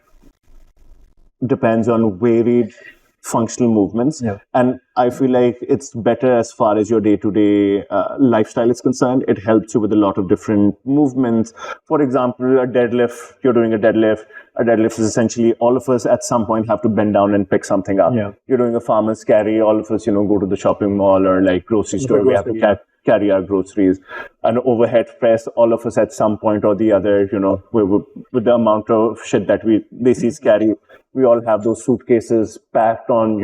depends on varied functional movements. And I feel like it's better as far as your day-to-day lifestyle is concerned. It helps you with a lot of different movements. For example, a deadlift, you're doing a deadlift. A deadlift is essentially all of us at some point have to bend down and pick something up. You're doing a farmer's carry. All of us, go to the shopping mall or like grocery store. We have to carry our groceries. An overhead press, all of us at some point or the other, with the amount of shit that we basically carry, we all have those suitcases packed on,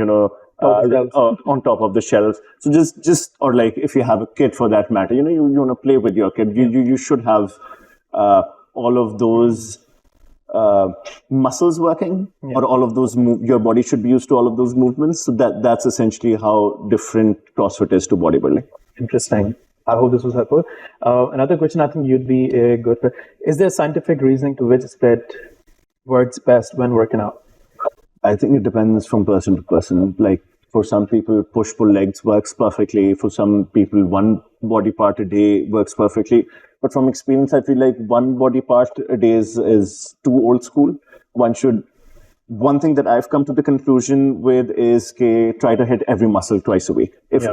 on top of the shelves. So just or like if you have a kid for that matter, you want to play with your kid, you should have all of those muscles working, or all of those your body should be used to all of those movements. So that's essentially how different CrossFit is to bodybuilding. Interesting. I hope this was helpful. Another question I think you'd be a good fit. Is there scientific reasoning to which split works best when working out? I think it depends from person to person. Like for some people, push-pull legs works perfectly. For some people, one body part a day works perfectly. But from experience, I feel like one body part a day is too old school. One thing that I've come to the conclusion with is try to hit every muscle twice a week. If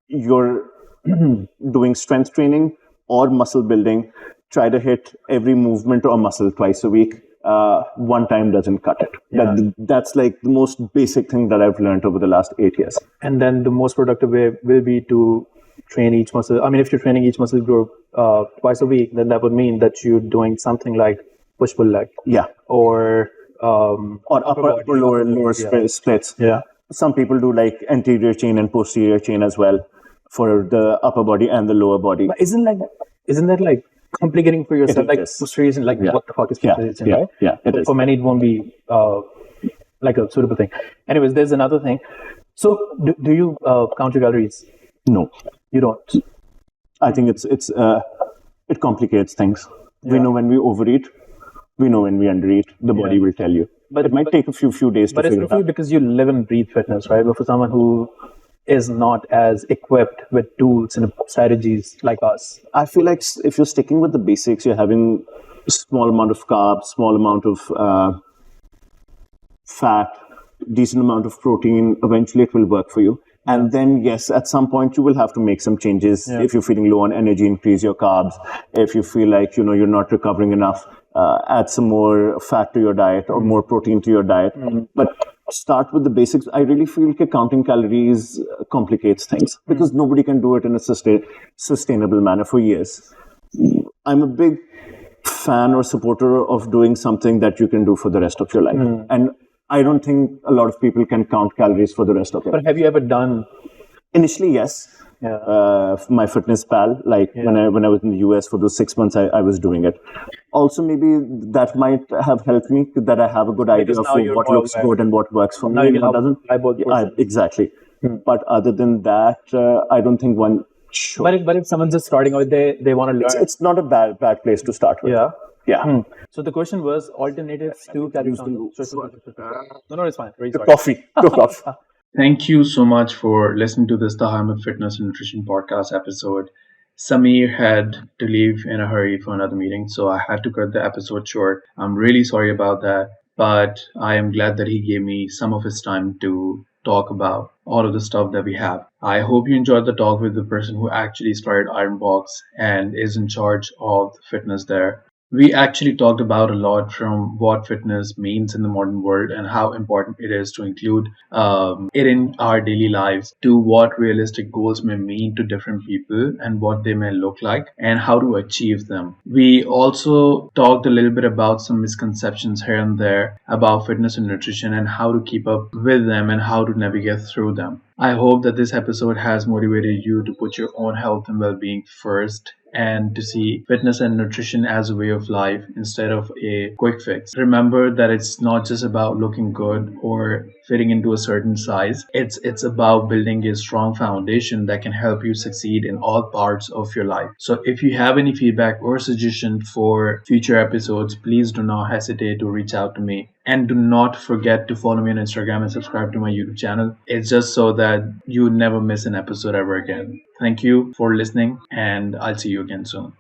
you're doing strength training or muscle building, try to hit every movement or muscle twice a week. One time doesn't cut it. That's like the most basic thing that I've learned over the last 8 years. And then the most productive way will be to train each muscle. I mean, if you're training each muscle group twice a week, then that would mean that you're doing something like push-pull leg. Yeah. Or upper lower splits. Yeah. Some people do like anterior chain and posterior chain as well for the upper body and the lower body. But isn't that like complicating for yourself? Like posterior chain, like what the fuck is posterior chain, right? Yeah, it is. For many, it won't be like a suitable thing. Anyways, there's another thing. So do you count your calories? No, you don't. I think it complicates things. We know when we overeat. We know when we undereat. The body will tell you. But it might take a few days to figure it out. But it's for you because you live and breathe fitness, right? But for someone who is not as equipped with tools and strategies like us, I feel like if you're sticking with the basics, you're having a small amount of carbs, small amount of fat, decent amount of protein, eventually it will work for you. And then, yes, at some point you will have to make some changes. If you're feeling low on energy, increase your carbs. If you feel like, you're not recovering enough, add some more fat to your diet or more protein to your diet. But start with the basics. I really feel like counting calories complicates things because nobody can do it in a sustainable manner for years. I'm a big fan or supporter of doing something that you can do for the rest of your life. And I don't think a lot of people can count calories for the rest of their life. But have you ever done? Initially, yes. My fitness pal, when I was in the US for those 6 months, I was doing it. Also, maybe that might have helped me that I have a good idea of what looks good and what works for me and what doesn't. Exactly. But other than that, I don't think one should. But if someone's just starting out, they want to learn. It's not a bad place to start with. Yeah. So the question was alternatives to calorie counting. No, it's fine. Really sorry. Coffee. Thank you so much for listening to this Ahmed Fitness and Nutrition podcast episode. Samir had to leave in a hurry for another meeting, so I had to cut the episode short. I'm really sorry about that, but I am glad that he gave me some of his time to talk about all of the stuff that we have. I hope you enjoyed the talk with the person who actually started Ironbox and is in charge of the fitness there. We actually talked about a lot from what fitness means in the modern world and how important it is to include it in our daily lives, to what realistic goals may mean to different people and what they may look like and how to achieve them. We also talked a little bit about some misconceptions here and there about fitness and nutrition and how to keep up with them and how to navigate through them. I hope that this episode has motivated you to put your own health and well-being first and to see fitness and nutrition as a way of life instead of a quick fix. Remember that it's not just about looking good or fitting into a certain size. It's about building a strong foundation that can help you succeed in all parts of your life. So if you have any feedback or suggestion for future episodes, please do not hesitate to reach out to me. And do not forget to follow me on Instagram and subscribe to my YouTube channel. It's just so that you never miss an episode ever again. Thank you for listening, and I'll see you again soon.